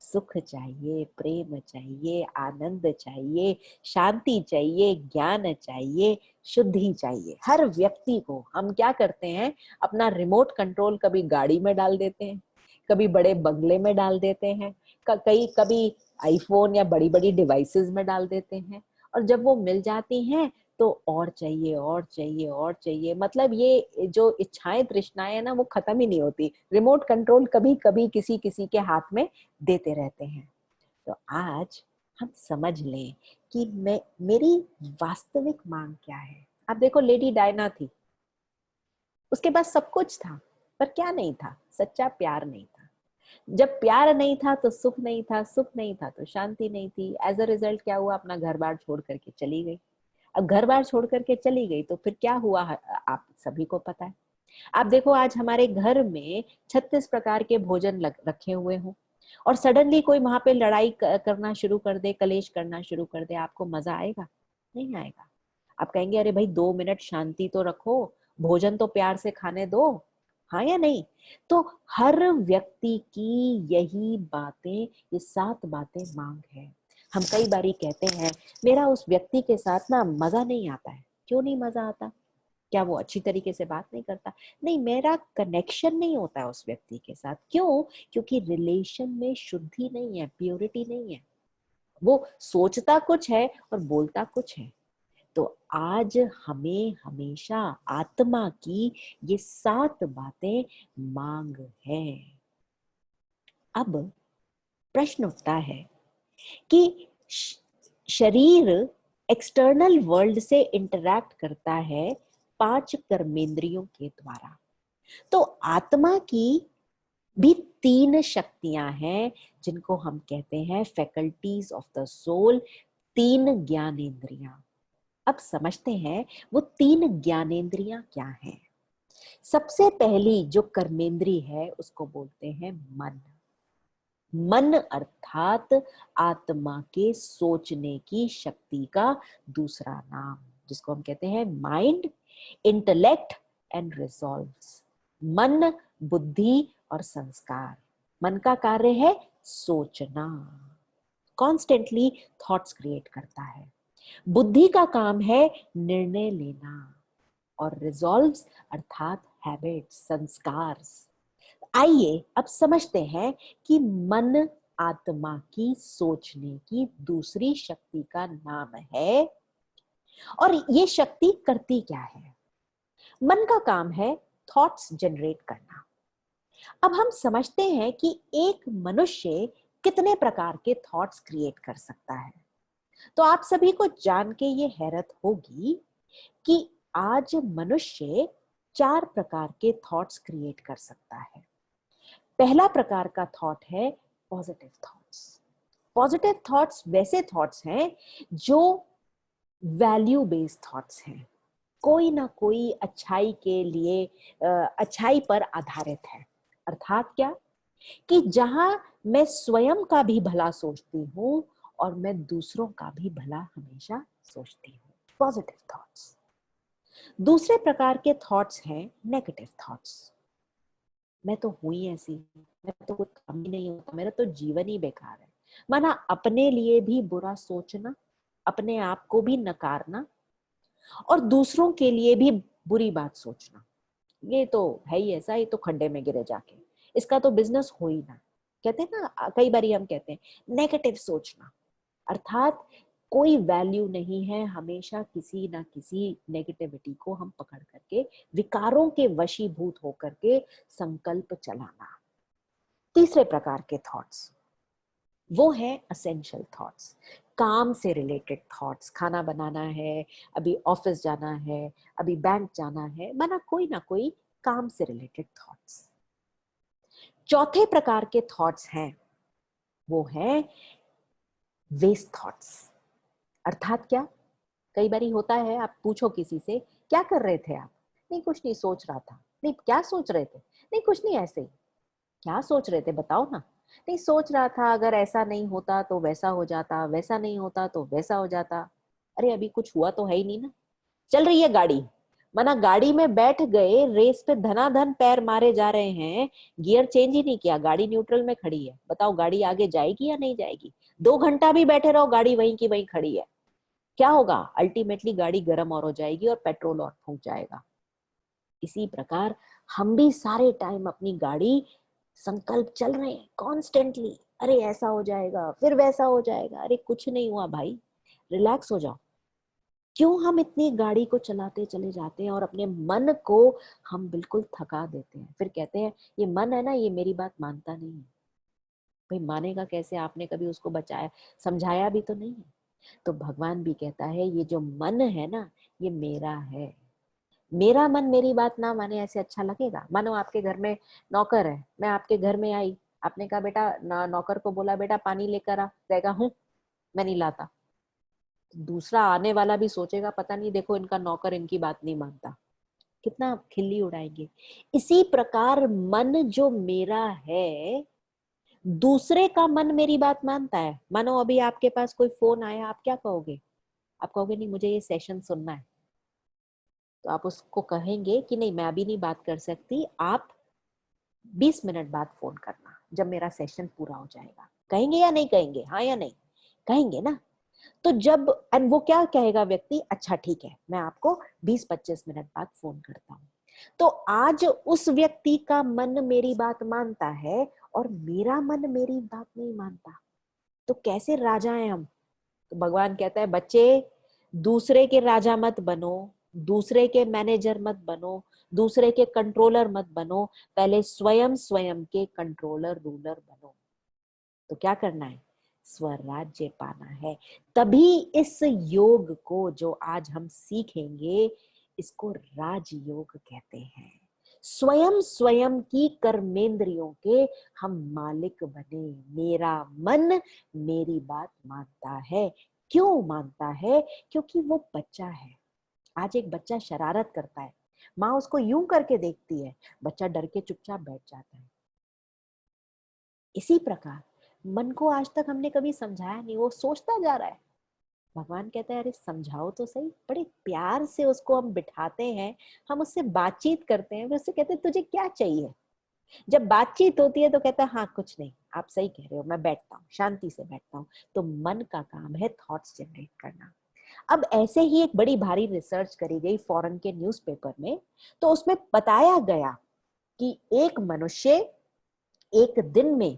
सुख चाहिए, प्रेम चाहिए, आनंद चाहिए, शांति चाहिए, ज्ञान चाहिए, शुद्धि चाहिए। हर व्यक्ति को हम क्या करते हैं, अपना रिमोट कंट्रोल कभी गाड़ी में डाल देते हैं, कभी बड़े बंगले में डाल देते हैं, कभी आईफोन या बड़ी बड़ी डिवाइसेस में डाल देते हैं, और जब वो मिल जाती हैं तो और चाहिए और चाहिए और चाहिए। मतलब ये जो इच्छाएं तृष्णाएं है ना, वो खत्म ही नहीं होती। रिमोट कंट्रोल कभी कभी किसी किसी के हाथ में देते रहते हैं। तो आज हम समझ लें कि मेरी वास्तविक मांग क्या है। आप देखो, लेडी डायना थी, उसके पास सब कुछ था, पर क्या नहीं था? सच्चा प्यार नहीं था। जब प्यार नहीं था तो सुख नहीं था, सुख नहीं था तो शांति नहीं थी। एज अ रिजल्ट क्या हुआ? अपना घर बार छोड़ करके चली गई। अब घर बार छोड़ करके चली गई तो फिर क्या हुआ, आप सभी को पता है। आप देखो, आज हमारे घर में 36 प्रकार के भोजन रखे हुए हों और सडनली कोई वहां पे लड़ाई करना शुरू कर दे, कलेश करना शुरू कर दे, आपको मजा आएगा? नहीं आएगा। आप कहेंगे अरे भाई 2 मिनट शांति तो रखो, भोजन तो प्यार से खाने दो। हाँ या नहीं? तो हर व्यक्ति की यही बातें, ये 7 बातें मांग है। हम कई बारी कहते हैं, मेरा उस व्यक्ति के साथ ना मजा नहीं आता है। क्यों नहीं मजा आता? क्या वो अच्छी तरीके से बात नहीं करता? नहीं, मेरा कनेक्शन नहीं होता है उस व्यक्ति के साथ। क्यों? क्योंकि रिलेशन में शुद्धि नहीं है, प्योरिटी नहीं है। वो सोचता कुछ है और बोलता कुछ है। तो आज हमें हमेशा आत्मा की ये 7 बातें मांग है। अब प्रश्न उठता है कि शरीर एक्सटर्नल वर्ल्ड से इंटरैक्ट करता है 5 कर्मेंद्रियों के द्वारा। तो आत्मा की भी 3 शक्तियां हैं, जिनको हम कहते हैं फैकल्टीज ऑफ द सोल, 3 ज्ञानेंद्रियां। अब समझते हैं वो 3 ज्ञानेंद्रियां क्या हैं। सबसे पहली जो कर्मेंद्री है उसको बोलते हैं मन। मन अर्थात आत्मा के सोचने की शक्ति का दूसरा नाम, जिसको हम कहते हैं माइंड, इंटेलेक्ट एंड रिजॉल्व्स। मन, बुद्धि और संस्कार। मन का कार्य है सोचना, कॉन्स्टेंटली थॉट्स क्रिएट करता है। बुद्धि का काम है निर्णय लेना, और रिजॉल्व्स अर्थात हैबिट्स, संस्कार। आइए अब समझते हैं कि मन आत्मा की सोचने की दूसरी शक्ति का नाम है, और ये शक्ति करती क्या है। मन का काम है थॉट्स जनरेट करना। अब हम समझते हैं कि एक मनुष्य कितने प्रकार के थॉट्स क्रिएट कर सकता है। तो आप सभी को जान के ये हैरत होगी कि आज मनुष्य 4 प्रकार के थॉट्स क्रिएट कर सकता है। पहला प्रकार का थॉट है पॉजिटिव थॉट्स। पॉजिटिव थॉट्स वैसे थॉट्स हैं जो वैल्यू बेस्ड थॉट्स हैं, कोई ना कोई अच्छाई के लिए अच्छाई पर आधारित है। अर्थात क्या? कि जहां मैं स्वयं का भी भला सोचती हूँ और मैं दूसरों का भी भला हमेशा सोचती हूँ। Positive thoughts. दूसरे प्रकार के थॉट्स हैं नेगेटिव थॉट्स। मैं तो हुई ऐसी, मैं तो कुछ काम ही नहीं होता, मेरा तो जीवन ही बेकार है। माना अपने लिए भी बुरा सोचना, अपने आप को भी नकारना और दूसरों के लिए भी बुरी बात सोचना। ये तो है ही ऐसा, ये तो खड्डे में गिरे जाके, इसका तो बिजनेस हो ही ना। कहते हैं ना, कई बार हम कहते हैं नेगेटिव सोचना, अर्थात कोई वैल्यू नहीं है, हमेशा किसी ना किसी नेगेटिविटी को हम पकड़ करके विकारों के वशीभूत होकर के संकल्प चलाना। तीसरे प्रकार के थॉट्स वो है असेंशियल थॉट्स, काम से रिलेटेड थॉट्स। खाना बनाना है, अभी ऑफिस जाना है, अभी बैंक जाना है, माना कोई ना कोई काम से रिलेटेड थॉट्स। चौथे प्रकार के थॉट्स हैं वो है वेस्ट थॉट्स। अर्थात क्या, कई बार होता है, आप पूछो किसी से क्या कर रहे थे आप, नहीं कुछ नहीं सोच रहा था, नहीं क्या सोच रहे थे, नहीं कुछ नहीं ऐसे ही, क्या सोच रहे थे बताओ ना, नहीं सोच रहा था अगर ऐसा नहीं होता तो वैसा हो जाता, वैसा नहीं होता तो वैसा हो जाता। अरे अभी कुछ हुआ तो है ही नहीं ना। चल रही है गाड़ी, माना गाड़ी में बैठ गए, रेस पे धनाधन पैर मारे जा रहे हैं, गियर चेंज ही नहीं किया, गाड़ी न्यूट्रल में खड़ी है, बताओ गाड़ी आगे जाएगी या नहीं जाएगी? 2 घंटा भी बैठे रहो, गाड़ी वहीं की वहीं खड़ी है, क्या होगा? अल्टीमेटली गाड़ी गर्म और हो जाएगी और पेट्रोल और फूंक जाएगा। इसी प्रकार हम भी सारे टाइम अपनी गाड़ी संकल्प चल रहे हैं कॉन्स्टेंटली, अरे ऐसा हो जाएगा फिर वैसा हो जाएगा, अरे कुछ नहीं हुआ भाई, रिलैक्स हो जाओ। क्यों हम इतनी गाड़ी को चलाते चले जाते हैं और अपने मन को हम बिल्कुल थका देते हैं, फिर कहते हैं ये मन है ना, ये मेरी बात मानता नहीं है। भाई मानेगा कैसे? आपने कभी उसको बचाया समझाया भी तो नहीं है। तो भगवान भी कहता है ये जो मन है ना, ये मेरा है, मेरा मन मेरी बात ना माने, ऐसे अच्छा लगेगा? मानो आपके घर में नौकर है, मैं आपके घर में आई, आपने कहा बेटा नौकर को बोला बेटा पानी लेकर आ, कहेगा हूँ मैं नहीं लाता। दूसरा आने वाला भी सोचेगा पता नहीं देखो इनका नौकर इनकी बात नहीं मानता, कितना खिल्ली उड़ाएंगे। इसी प्रकार मन जो मेरा है, दूसरे का मन मेरी बात मानता है। मानो अभी आपके पास कोई फोन आया, आप क्या कहोगे? आप कहोगे नहीं मुझे ये सेशन सुनना है, तो आप उसको कहेंगे कि नहीं मैं अभी नहीं बात कर सकती, आप 20 मिनट बाद फोन करना जब मेरा सेशन पूरा हो जाएगा। कहेंगे या नहीं कहेंगे? हाँ या नहीं? कहेंगे ना। तो जब एंड वो क्या कहेगा व्यक्ति, अच्छा ठीक है मैं आपको 20-25 मिनट बाद फोन करता हूँ। तो आज उस व्यक्ति का मन मेरी बात मानता है और मेरा मन मेरी बात नहीं मानता। तो कैसे राजा हैं हम? तो भगवान कहता है बच्चे, दूसरे के राजा मत बनो, दूसरे के मैनेजर मत बनो, दूसरे के कंट्रोलर मत बनो, पहले स्वयं स्वयं के कंट्रोलर रूलर बनो। तो क्या करना है? स्वराज्य पाना है। तभी इस योग को जो आज हम सीखेंगे, इसको राजयोग कहते हैं। स्वयं स्वयं की कर्मेंद्रियों के हम मालिक बने। मेरा मन मेरी बात मानता है। क्यों मानता है? क्योंकि वो बच्चा है। आज एक बच्चा शरारत करता है, माँ उसको यूं करके देखती है, बच्चा डर के चुपचाप बैठ जाता है। इसी प्रकार मन को आज तक हमने कभी समझाया नहीं, वो सोचता जा रहा है। भगवान कहता है अरे समझाओ तो सही, बड़े प्यार से उसको हम बिठाते हैं, हम उससे बातचीत करते हैं, फिर उससे कहते हैं तुझे क्या चाहिए? जब बातचीत होती है तो कहता है हाँ कुछ नहीं, आप सही कह रहे हो, मैं बैठता हूँ, शांति से बैठता हूँ। तो मन का काम है थॉट्स जनरेट करना। अब ऐसे ही एक बड़ी भारी रिसर्च करी गई फॉरेन के न्यूज़पेपर में, तो उसमें बताया गया कि एक मनुष्य एक दिन में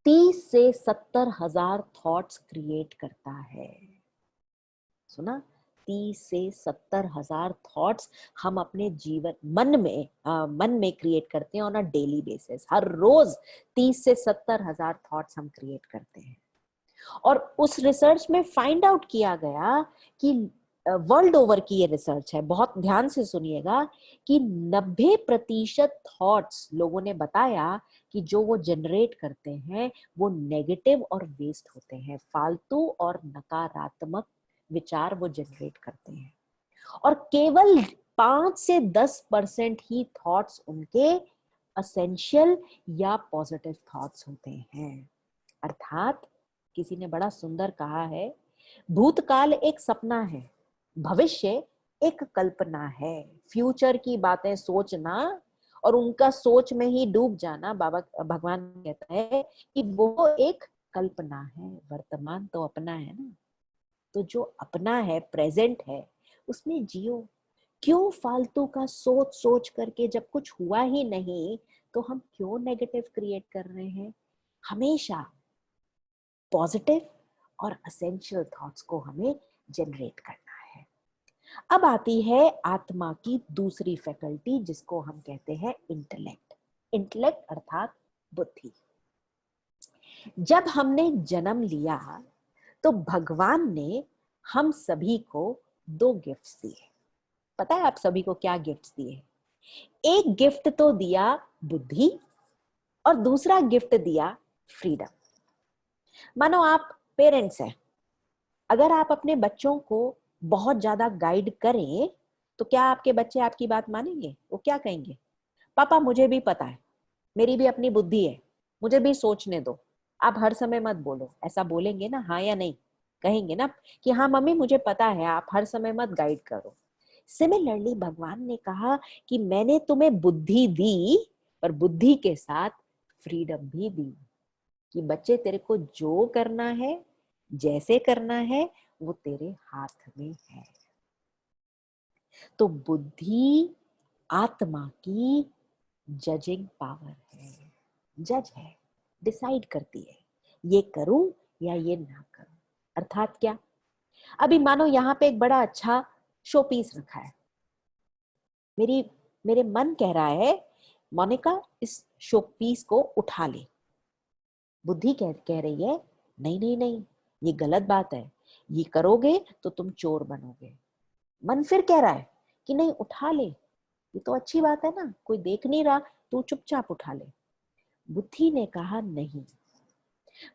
30 से 70 हजार थॉट्स क्रिएट करता है। सुना? 30 से 70 हजार थॉट्स हम अपने जीवन मन में क्रिएट करते हैं ऑन अ डेली बेसिस। हर रोज 30 से 70 हजार थॉट्स हम क्रिएट करते हैं। और उस रिसर्च में फाइंड आउट किया गया कि वर्ल्ड ओवर की ये रिसर्च है, बहुत ध्यान से सुनिएगा, कि 90% थॉट्स लोगों ने बताया कि जो वो जनरेट करते हैं वो नेगेटिव और वेस्ट होते हैं, फालतू और नकारात्मक विचार वो जनरेट करते हैं। और केवल 5 से 10% ही थॉट्स उनके असेंशियल या पॉजिटिव थॉट्स होते हैं। अर्थात किसी ने बड़ा सुंदर कहा है, भूतकाल एक सपना है, भविष्य एक कल्पना है। फ्यूचर की बातें सोचना और उनका सोच में ही डूब जाना, बाबा भगवान कहता है कि वो एक कल्पना है। वर्तमान तो अपना है ना, तो जो अपना है, प्रेजेंट है, उसमें जियो। क्यों फालतू का सोच सोच करके, जब कुछ हुआ ही नहीं तो हम क्यों नेगेटिव क्रिएट कर रहे हैं। हमेशा पॉजिटिव और असेंशियल थॉट्स को हमें जनरेट करना है। अब आती है आत्मा की दूसरी फैकल्टी, जिसको हम कहते हैं इंटेलेक्ट। इंटेलेक्ट अर्थात बुद्धि। जब हमने जन्म लिया तो भगवान ने हम सभी को दो गिफ्ट्स दिए। पता है आप सभी को क्या गिफ्ट्स दिए? एक गिफ्ट तो दिया बुद्धि और दूसरा गिफ्ट दिया फ्रीडम। मानो आप पेरेंट्स हैं, अगर आप अपने बच्चों को बहुत ज्यादा गाइड करें तो क्या आपके बच्चे आपकी बात मानेंगे? वो क्या कहेंगे? पापा मुझे भी पता है, मेरी भी अपनी बुद्धि है, मुझे भी सोचने दो, आप हर समय मत बोलो। ऐसा बोलेंगे ना, हाँ या नहीं? कहेंगे ना कि हाँ मम्मी मुझे पता है, आप हर समय मत गाइड करो। सिमिलरली भगवान ने कहा कि मैंने तुम्हें बुद्धि दी, पर बुद्धि के साथ फ्रीडम भी दी, कि बच्चे तेरे को जो करना है, जैसे करना है, वो तेरे हाथ में है। तो बुद्धि आत्मा की जजिंग पावर है, जज है, डिसाइड करती है ये करूं या ये ना करूं। अर्थात क्या? अभी मानो यहाँ पे एक बड़ा अच्छा शो पीस रखा है, मेरे मन कह रहा है मोनिका इस शो पीस को उठा ले। बुद्धि कह रही है नहीं नहीं नहीं, ये गलत बात है, ये करोगे तो तुम चोर बनोगे। मन फिर कह रहा है कि नहीं उठा ले, ये तो अच्छी बात है ना, कोई देख नहीं रहा, तू चुपचाप उठा ले। बुद्धि ने कहा नहीं।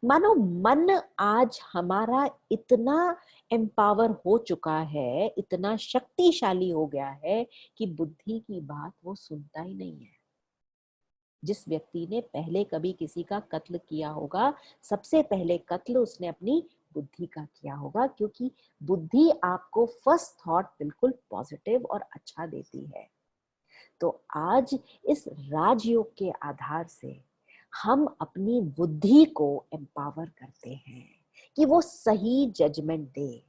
मानो मन आज हमारा इतना एम्पावर हो चुका है, इतना शक्तिशाली हो गया है कि बुद्धि की बात वो सुनता ही नहीं है। जिस व्यक्ति ने पहले कभी किसी का कत्ल किया होगा, सबसे पहले कत्ल उसने अपनी बुद्धि का किया होगा, क्योंकि बुद्धि आपको फर्स्ट थॉट बिल्कुल पॉजिटिव और अच्छा देती है। तो आज इस राजयोग के आधार से हम अपनी बुद्धि को एम्पावर करते हैं कि वो सही जजमेंट दे।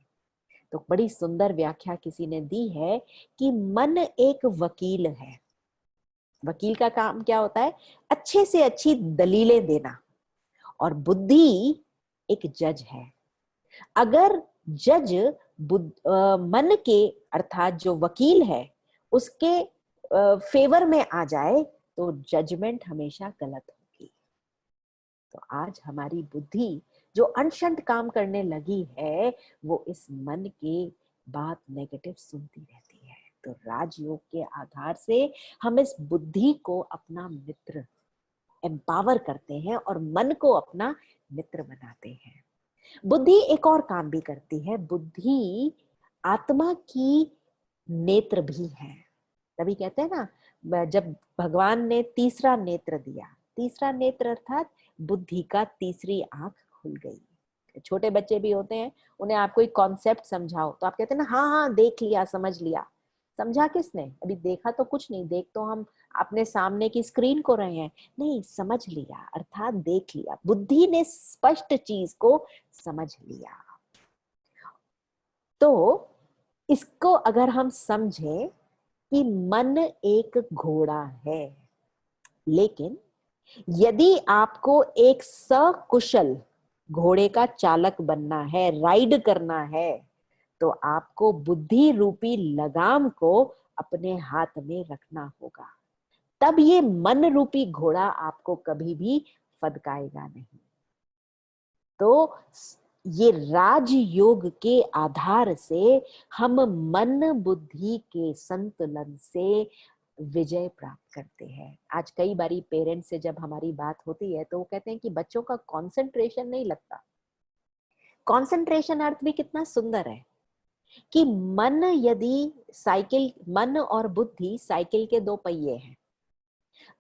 तो बड़ी सुंदर व्याख्या किसी ने दी है कि मन एक वकील है। वकील का काम क्या होता है? अच्छे से अच्छी दलीलें देना। और बुद्धि एक जज है। अगर जज मन के, अर्थात जो वकील है, उसके फेवर में आ जाए तो जजमेंट हमेशा गलत होगी। तो आज हमारी बुद्धि जो अनशंत काम करने लगी है, वो इस मन के बात नेगेटिव सुनती रहती है। तो राजयोग के आधार से हम इस बुद्धि को अपना मित्र एम्पावर करते हैं और मन को अपना मित्र बनाते हैं। बुद्धि एक और काम भी करती है। बुद्धि आत्मा की नेत्र भी है। तभी कहते हैं ना, जब भगवान ने तीसरा नेत्र दिया, तीसरा नेत्र अर्थात बुद्धि का तीसरी आंख खुल गई। छोटे बच्चे भी होते हैं, उन्हें आप कोई कॉन्सेप्ट समझाओ तो आप कहते हैं ना हाँ हाँ देख लिया, समझ लिया। समझा किसने? अभी देखा तो कुछ नहीं, देख तो हम अपने सामने की स्क्रीन को रहे हैं। नहीं, समझ लिया अर्थात देख लिया। बुद्धि ने स्पष्ट चीज को समझ लिया। तो इसको अगर हम समझें कि मन एक घोड़ा है, लेकिन यदि आपको एक सकुशल घोड़े का चालक बनना है, राइड करना है, तो आपको बुद्धि रूपी लगाम को अपने हाथ में रखना होगा। तब ये मन रूपी घोड़ा आपको कभी भी फदकाएगा नहीं। तो ये राजयोग के आधार से हम मन बुद्धि के संतुलन से विजय प्राप्त करते हैं। आज कई बारी पेरेंट्स से जब हमारी बात होती है तो वो कहते हैं कि बच्चों का कंसंट्रेशन नहीं लगता। कंसंट्रेशन अर्थ भी कितना सुंदर है कि मन, यदि साइकिल, मन और बुद्धि साइकिल के दो पहिए हैं।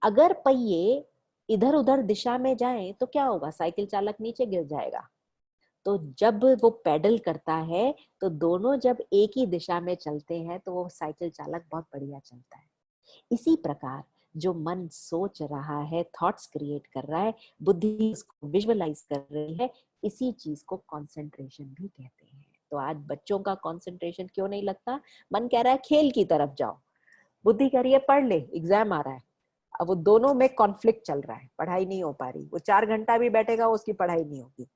अगर पहिए इधर उधर दिशा में जाएं तो क्या होगा, साइकिल चालक नीचे गिर जाएगा। तो जब वो पैडल करता है तो दोनों जब एक ही दिशा में चलते हैं तो वो साइकिल चालक बहुत बढ़िया चलता है। इसी प्रकार जो मन सोच रहा है, थॉट्स क्रिएट कर रहा है, बुद्धि उसको विजुअलाइज कर रही है, इसी चीज को कंसंट्रेशन भी कहते हैं। तो आज बच्चों का कंसंट्रेशन क्यों नहीं लगता? मन कह रहा है खेल की तरफ जाओ, बुद्धि कह रही है पढ़ ले, एग्जाम आ रहा है। अब वो दोनों में कॉन्फ्लिक्ट चल रहा है, पढ़ाई नहीं हो पा रही। वो 4 घंटा भी बैठेगा, उसकी पढ़ाई नहीं होगी।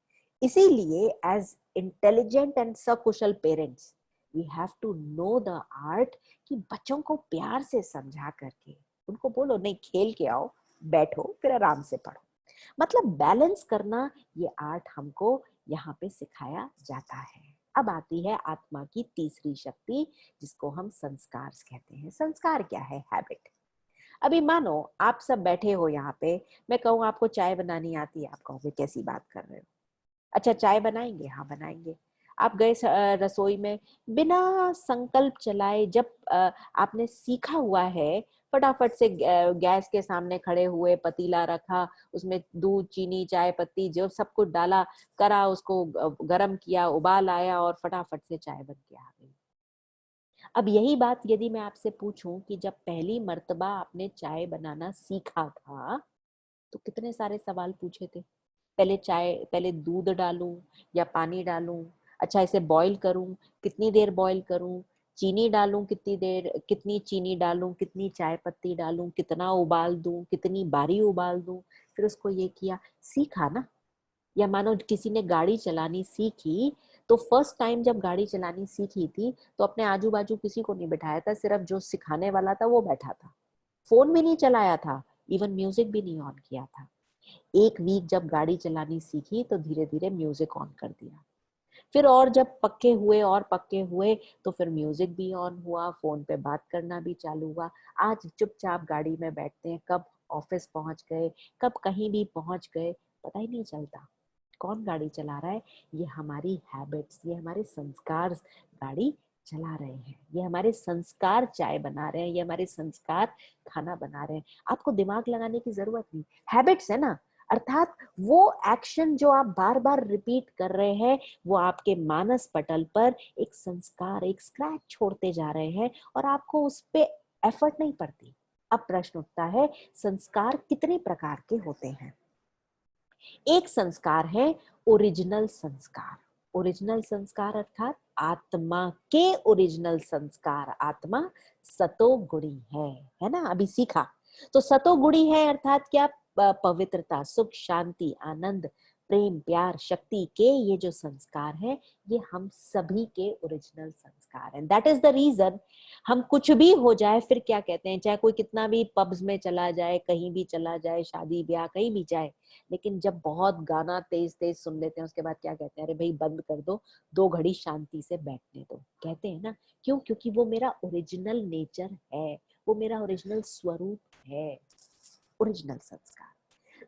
इसीलिए एज इंटेलिजेंट एंड सकुशल parents we have to know the art कि बच्चों को प्यार से समझा करके उनको बोलो नहीं खेल के आओ, बैठो, फिर आराम से पढ़ो। मतलब बैलेंस करना, ये आर्ट हमको यहाँ पे सिखाया जाता है। अब आती है आत्मा की तीसरी शक्ति, जिसको हम संस्कार कहते हैं। संस्कार क्या है? हैबिट। अभी मानो आप सब बैठे हो यहाँ पे, मैं कहूँ आपको चाय बनानी आती है, आप कहोगे कैसी बात कर रहे हो? अच्छा चाय बनाएंगे? हाँ बनाएंगे। आप गए रसोई में, बिना संकल्प चलाए, जब आपने सीखा हुआ है, फटाफट से गैस के सामने खड़े हुए, पतीला रखा, उसमें दूध, चीनी, चाय पत्ती जो सब कुछ डाला, करा, उसको गरम किया, उबाल आया और फटाफट से चाय बन के आ गई। अब यही बात यदि मैं आपसे पूछूं कि जब पहली मर्तबा आपने चाय बनाना सीखा था तो कितने सारे सवाल पूछे थे? पहले दूध डालूं या पानी डालूं? अच्छा इसे बॉईल करूं, कितनी देर बॉईल करूं? चीनी डालूं कितनी देर, कितनी चीनी डालूं, कितनी चाय पत्ती डालूं, कितना उबाल दूं, कितनी बारी उबाल दूं? फिर उसको ये किया, सीखा ना। या मानो किसी ने गाड़ी चलानी सीखी, तो फर्स्ट टाइम जब गाड़ी चलानी सीखी थी तो अपने आजू बाजू किसी को नहीं बैठाया था, सिर्फ जो सिखाने वाला था वो बैठा था। फोन भी नहीं चलाया था, इवन म्यूजिक भी नहीं ऑन किया था। एक वीक जब गाड़ी चलानी सीखी तो धीरे धीरे म्यूजिक ऑन कर दिया। फिर और जब पक्के हुए और पक्के हुए तो फिर म्यूजिक भी ऑन हुआ, फोन पे बात करना भी चालू हुआ। आज चुपचाप गाड़ी में बैठते हैं, कब ऑफिस पहुंच गए, कब कहीं भी पहुंच गए, पता ही नहीं चलता। कौन गाड़ी चला रहा है? ये हमारी हैबिट्स, ये हमारे संस्कार गाड़ी चला रहे हैं, ये हमारे संस्कार चाय बना रहे हैं, ये हमारे संस्कार खाना बना रहे हैं। आपको दिमाग लगाने की जरूरत नहीं, हैबिट्स है ना। अर्थात वो एक्शन जो आप बार बार रिपीट कर रहे हैं, वो आपके मानस पटल पर एक संस्कार, एक स्क्रैच छोड़ते जा रहे हैं और आपको उस पे एफर्ट नहीं पड़ती। अब प्रश्न उठता है, संस्कार कितने प्रकार के होते हैं? एक संस्कार है ओरिजिनल संस्कार। ओरिजिनल संस्कार अर्थात आत्मा के ओरिजिनल संस्कार। आत्मा सतोगुणी है ना, अभी सीखा। तो सतोगुणी है अर्थात क्या? पवित्रता, सुख, शांति, आनंद, प्रेम, प्यार, शक्ति के ये जो संस्कार हैं, ये हम सभी के ओरिजिनल संस्कार हैं। दैट इज द रीजन हम कुछ भी हो जाए, फिर क्या कहते हैं, चाहे कोई कितना भी पब्स में चला जाए, कहीं भी चला जाए, शादी ब्याह कहीं भी जाए, लेकिन जब बहुत गाना तेज तेज सुन लेते हैं उसके बाद क्या कहते हैं? अरे भाई बंद कर दो, 2 घड़ी शांति से बैठने दो, कहते हैं ना। क्यों? क्योंकि वो मेरा ओरिजिनल नेचर है, वो मेरा ओरिजिनल स्वरूप है। ओरिजिनल संस्कार।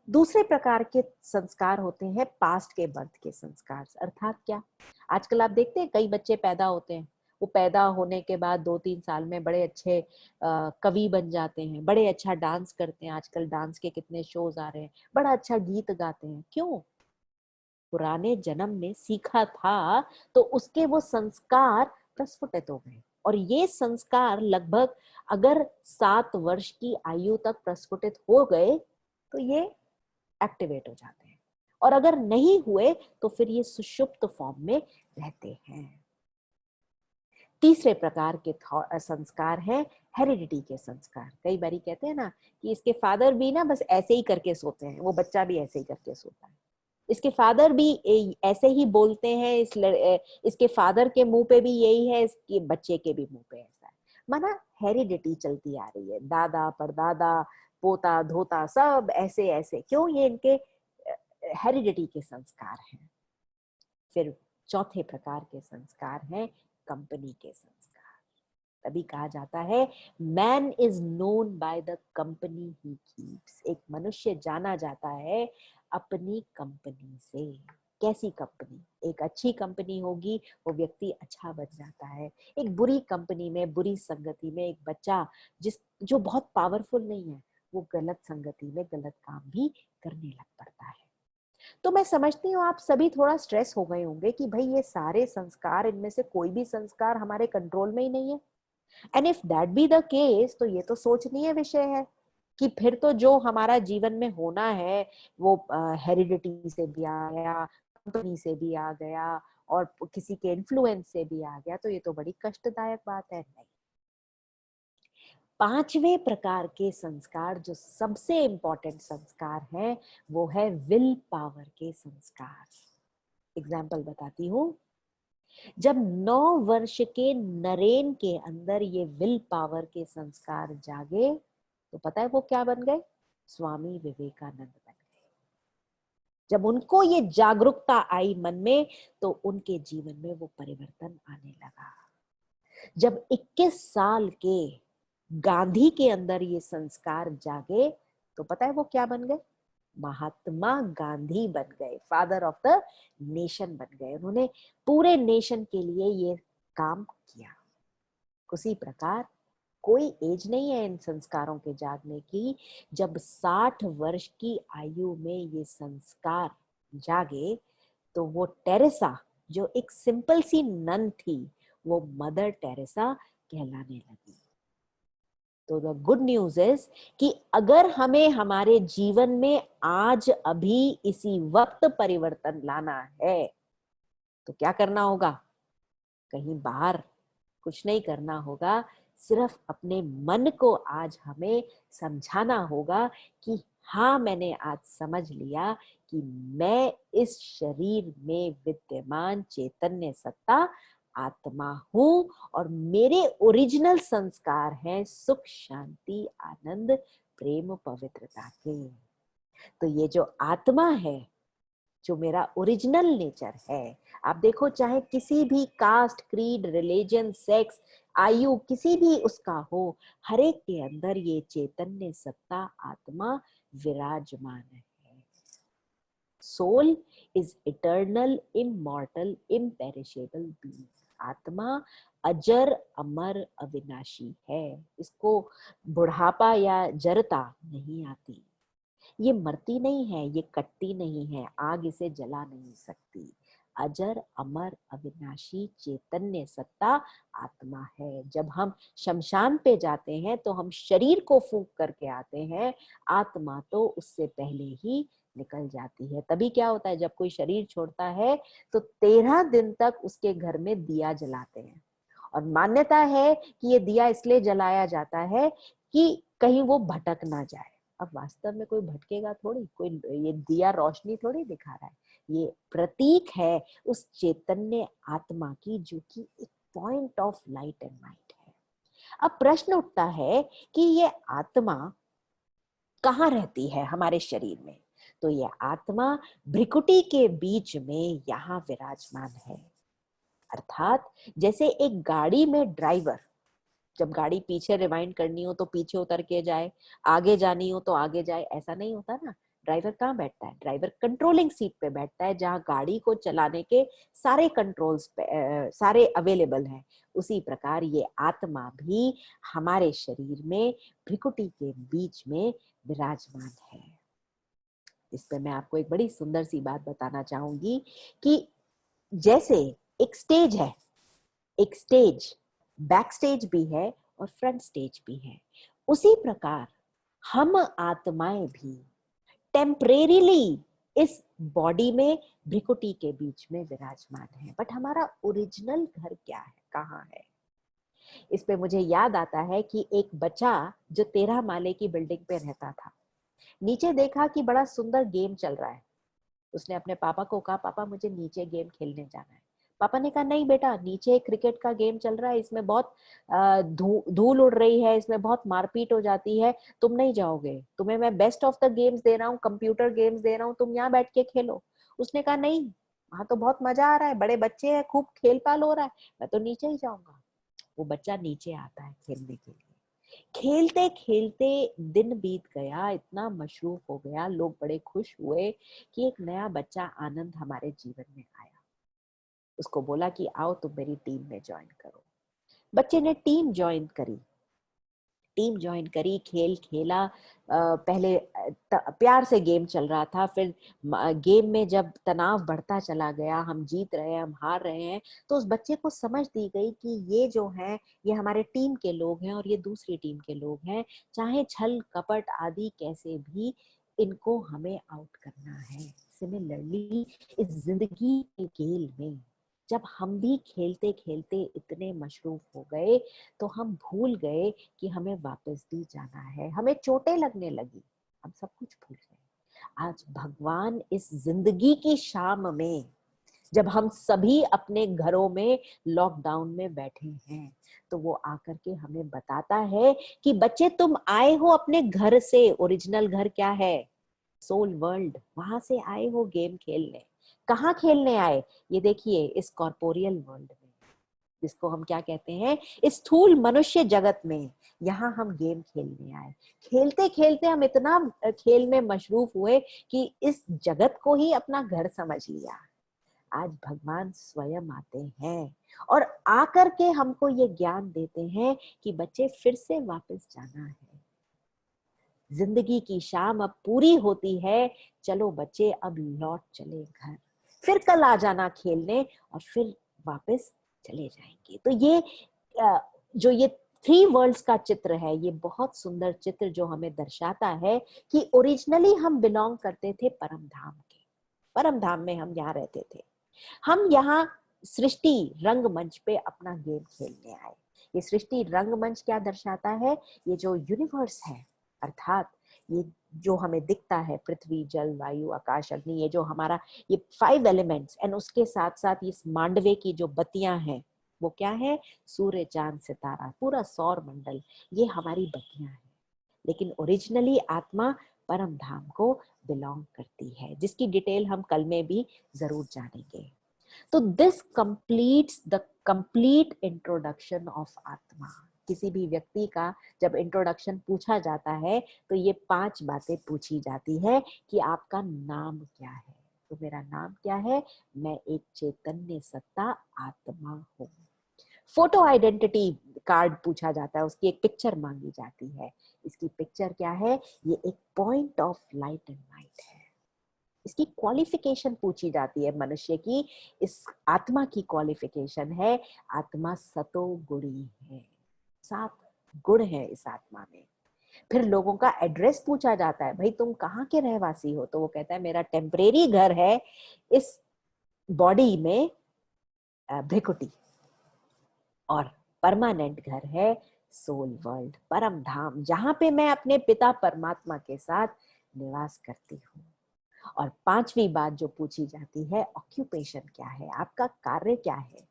दूसरे प्रकार के संस्कार होते हैं पास्ट के बर्थ के संस्कार। अर्थात क्या? आजकल आप देखते हैं कई बच्चे पैदा होते हैं, वो पैदा होने के बाद 2-3 साल में बड़े अच्छे कवि बन जाते हैं, बड़े अच्छा डांस करते हैं। आजकल डांस के कितने शोज आ रहे हैं, बड़ा अच्छा गीत गाते हैं। क्यों? पुराने जन्म में सीखा था तो उसके वो संस्कार प्रस्फुटित हो गए। और ये संस्कार लगभग अगर 7 वर्ष की आयु तक प्रस्फुटित हो गए तो ये एक्टिवेट हो जाते हैं, और अगर नहीं हुए तो फिर ये सुषुप्त फॉर्म में रहते हैं। तीसरे प्रकार के संस्कार हैं हेरिडिटी के संस्कार। कई बारी कहते हैं ना कि इसके फादर भी ना बस ऐसे ही करके सोते हैं, वो बच्चा भी ऐसे ही करके सोता है। इसके फादर भी ऐसे ही बोलते हैं, इसके फादर के मुंह पे भी यही है, इसके बच्चे के भी मुंह पे ऐसा है। माना हेरिडिटी चलती आ रही है, दादा परदादा, पोता धोता सब ऐसे ऐसे। क्यों? ये इनके हेरिडिटी के संस्कार हैं। फिर चौथे प्रकार के संस्कार हैं कंपनी के संस्कार। तभी कहा जाता है man is known by the company he keeps. एक मनुष्य जाना जाता है अपनी कंपनी से। कैसी कंपनी? एक अच्छी कंपनी होगी वो व्यक्ति अच्छा बन जाता है। एक बुरी कंपनी में, बुरी संगति में एक बच्चा जो बहुत पावरफुल नहीं है, वो गलत संगति में गलत काम भी करने लग पड़ता है। तो मैं समझती हूँ आप सभी थोड़ा स्ट्रेस हो गए होंगे कि भाई ये सारे संस्कार, इनमें से कोई भी संस्कार हमारे कंट्रोल में ही नहीं है। And if that be the case, तो ये तो सोचनीय विषय है कि फिर तो जो हमारा जीवन में होना है वो हेरिडिटी से भी आ गया, कंपनी से भी आ गया, और किसी के इन्फ्लुएंस से भी आ गया, तो ये तो बड़ी कष्टदायक बात है। नहीं, पांचवें प्रकार के संस्कार जो सबसे इंपॉर्टेंट संस्कार है वो है विल पावर के संस्कार। एग्जाम्पल बताती हूँ। जब 9 वर्ष के नरेन के अंदर ये विल पावर के संस्कार जागे, तो पता है वो क्या बन गए? स्वामी विवेकानंद बन गए। जब उनको ये जागरूकता आई मन में, तो उनके जीवन में वो परिवर्तन आने लगा। जब 21 साल के गांधी के अंदर ये संस्कार जागे, तो पता है वो क्या बन गए? महात्मा गांधी बन गए, फादर ऑफ द नेशन बन गए। उन्होंने पूरे नेशन के लिए ये काम किया। उसी प्रकार कोई एज नहीं है इन संस्कारों के जागने की। जब 60 वर्ष की आयु में ये संस्कार जागे, तो वो टेरेसा, जो एक सिंपल सी नन थी, वो मदर टेरेसा कहलाने लगी। तो द गुड न्यूज इज कि अगर हमें हमारे जीवन में आज अभी इसी वक्त परिवर्तन लाना है, तो क्या करना होगा? कहीं बाहर कुछ नहीं करना होगा, सिर्फ अपने मन को आज हमें समझाना होगा कि हाँ, मैंने आज समझ लिया कि मैं इस शरीर में विद्यमान चैतन्य सत्ता आत्मा हूं, और मेरे ओरिजिनल संस्कार हैं सुख, शांति, आनंद, प्रेम, पवित्रता के। तो ये जो आत्मा है, जो मेरा ओरिजिनल नेचर है, आप देखो चाहे किसी भी कास्ट, क्रीड, रिलीजन, सेक्स, आयु किसी भी उसका हो, हर एक के अंदर ये चैतन्य सत्ता आत्मा विराजमान है। Soul is eternal, immortal, imperishable being. आत्मा अजर, अमर, अविनाशी है। इसको बुढ़ापा या जड़ता नहीं आती। ये मरती नहीं है, ये कटती नहीं है, आग इसे जला नहीं सकती। अजर, अमर, अविनाशी चैतन्य सत्ता आत्मा है। जब हम शमशान पे जाते हैं तो हम शरीर को फूंक करके आते हैं, आत्मा तो उससे पहले ही निकल जाती है। तभी क्या होता है, जब कोई शरीर छोड़ता है तो 13 दिन तक उसके घर में दिया जलाते हैं, और मान्यता है कि ये दिया इसलिए जलाया जाता है कि कहीं वो भटक ना जाए। अब वास्तव में कोई भटकेगा थोड़ी, कोई ये दिया रोशनी थोड़ी दिखा रहा है, ये प्रतीक है उस चैतन्य आत्मा की, जो कि एक point of light and might है। अब प्रश्न उठता है कि ये आत्मा कहाँ रहती है हमारे शरीर में? तो ये आत्मा भ्रिकुटी के बीच में यहाँ विराजमान है। अर्थात जैसे एक गाड़ी में ड्राइवर, जब गाड़ी पीछे रिवाइंड करनी हो तो पीछे उतर के जाए, आगे जानी हो तो आगे जाए, ऐसा नहीं होता ना। ड्राइवर कहाँ बैठता है? ड्राइवर कंट्रोलिंग सीट पे बैठता है, जहाँ गाड़ी को चलाने के सारे कंट्रोल्स सारे अवेलेबल हैं। उसी प्रकार ये आत्मा भी हमारे शरीर में भ्रिकुटी के बीच में विराजमान है। इस पे मैं आपको एक बड़ी सुंदर सी बात बताना चाहूंगी कि जैसे एक स्टेज है, एक स्टेज बैक स्टेज भी है और फ्रंट स्टेज भी है, उसी प्रकार हम आत्माएं भी टेम्परेरीली इस बॉडी में भ्रिकुटी के बीच में विराजमान है। बट हमारा ओरिजिनल घर क्या है, कहाँ है? इस पे मुझे याद आता है कि एक बच्चा जो 13 माले की बिल्डिंग पे रहता था, नीचे देखा कि बड़ा सुंदर गेम चल रहा है। उसने अपने पापा को कहा, पापा मुझे नीचे गेम खेलने जाना है। पापा ने कहा, नहीं बेटा, नीचे क्रिकेट का गेम चल रहा है, इसमें बहुत धूल उड़ रही है, इसमें बहुत मारपीट हो जाती है, तुम नहीं जाओगे। तुम्हें मैं बेस्ट ऑफ द गेम्स दे रहा हूँ, कंप्यूटर गेम्स दे रहा हूँ, तुम यहाँ बैठ के खेलो। उसने कहा, नहीं, वहां तो बहुत मजा आ रहा है, बड़े बच्चे हैं, खूब खेल पाल हो रहा है, मैं तो नीचे ही जाऊंगा। वो बच्चा नीचे आता है खेलने के लिए। खेलते खेलते दिन बीत गया, इतना मशरूफ हो गया, लोग बड़े खुश हुए कि एक नया बच्चा आनंद हमारे जीवन में आया। उसको बोला कि आओ तुम मेरी टीम में ज्वाइन करो। बच्चे ने टीम ज्वाइन करी। टीम ज्वाइन करी, खेल खेला। पहले प्यार से गेम चल रहा था, फिर गेम में जब तनाव बढ़ता चला गया, हम जीत रहे हैं, हम हार रहे हैं, तो उस बच्चे को समझ दी गई कि ये जो है ये हमारे टीम के लोग हैं और ये दूसरी टीम के लोग हैं, चाहे छल कपट आदि कैसे भी इनको हमें आउट करना है। सिमिलरली इस जिंदगी के खेल में जब हम भी खेलते खेलते इतने मशरूफ हो गए तो हम भूल गए कि हमें वापस भी जाना है, हमें चोटें लगने लगी, हम सब कुछ भूल गए। आज भगवान इस जिंदगी की शाम में जब हम सभी अपने घरों में लॉकडाउन में बैठे हैं, तो वो आकर के हमें बताता है कि बच्चे तुम आए हो अपने घर से, ओरिजिनल घर क्या है? सोल वर्ल्ड, वहां से आए हो गेम खेलने। कहाँ खेलने आए? ये देखिए इस कॉर्पोरियल वर्ल्ड में, जिसको हम क्या कहते हैं, इस स्थूल मनुष्य जगत में, यहाँ हम गेम खेलने आए। खेलते खेलते हम इतना खेल में मशरूफ हुए कि इस जगत को ही अपना घर समझ लिया। आज भगवान स्वयं आते हैं और आकर के हमको ये ज्ञान देते हैं कि बच्चे फिर से वापस जाना है, जिंदगी की शाम अब पूरी होती है, चलो बच्चे अब लौट चले घर, फिर कल आ जाना खेलने और फिर वापस चले जाएंगे। तो ये जो ये थ्री वर्ल्ड्स का चित्र है, ये बहुत सुंदर चित्र जो हमें दर्शाता है कि ओरिजिनली हम बिलोंग करते थे परम धाम के, परम धाम में हम यहाँ रहते थे। हम यहाँ सृष्टि रंगमंच पे अपना गेम खेलने आए। ये सृष्टि रंगमंच क्या दर्शाता है? ये जो यूनिवर्स है, अर्थात ये जो हमें दिखता है, पृथ्वी जल वायु आकाश अग्नि, ये जो हमारा ये 5 एलिमेंट्स, एंड उसके साथ साथ इस मांडवे की जो बत्तियां हैं, वो क्या है? सूर्य चांद सितारा, पूरा सौर मंडल, ये हमारी बत्तियां हैं। लेकिन ओरिजिनली आत्मा परम धाम को बिलोंग करती है, जिसकी डिटेल हम कल में भी जरूर जानेंगे। तो this completes the complete introduction of आत्मा। किसी भी व्यक्ति का जब इंट्रोडक्शन पूछा जाता है तो ये 5 बातें पूछी जाती है कि आपका नाम क्या है? तो मेरा नाम क्या है? मैं एक चैतन्य सत्ता आत्मा हूँ। फोटो आइडेंटिटी कार्ड पूछा जाता है, उसकी एक पिक्चर मांगी जाती है। इसकी पिक्चर क्या है? ये एक point of light and light है। इसकी क्वालिफिकेशन पूछी जाती है मनुष्य की, इस आत्मा की क्वालिफिकेशन है, आत्मा सतो गुणी है, 7 गुण है इस आत्मा में। फिर लोगों का एड्रेस पूछा जाता है, भाई तुम कहाँ के रहवासी हो? तो वो कहता है मेरा टेम्परेरी घर है इस बॉडी में भ्रिकुटी, और परमानेंट घर है सोल वर्ल्ड, परम धाम, जहां पे मैं अपने पिता परमात्मा के साथ निवास करती हूँ। और 5वीं बात जो पूछी जाती है, ऑक्यूपेशन क्या है, आपका कार्य क्या है?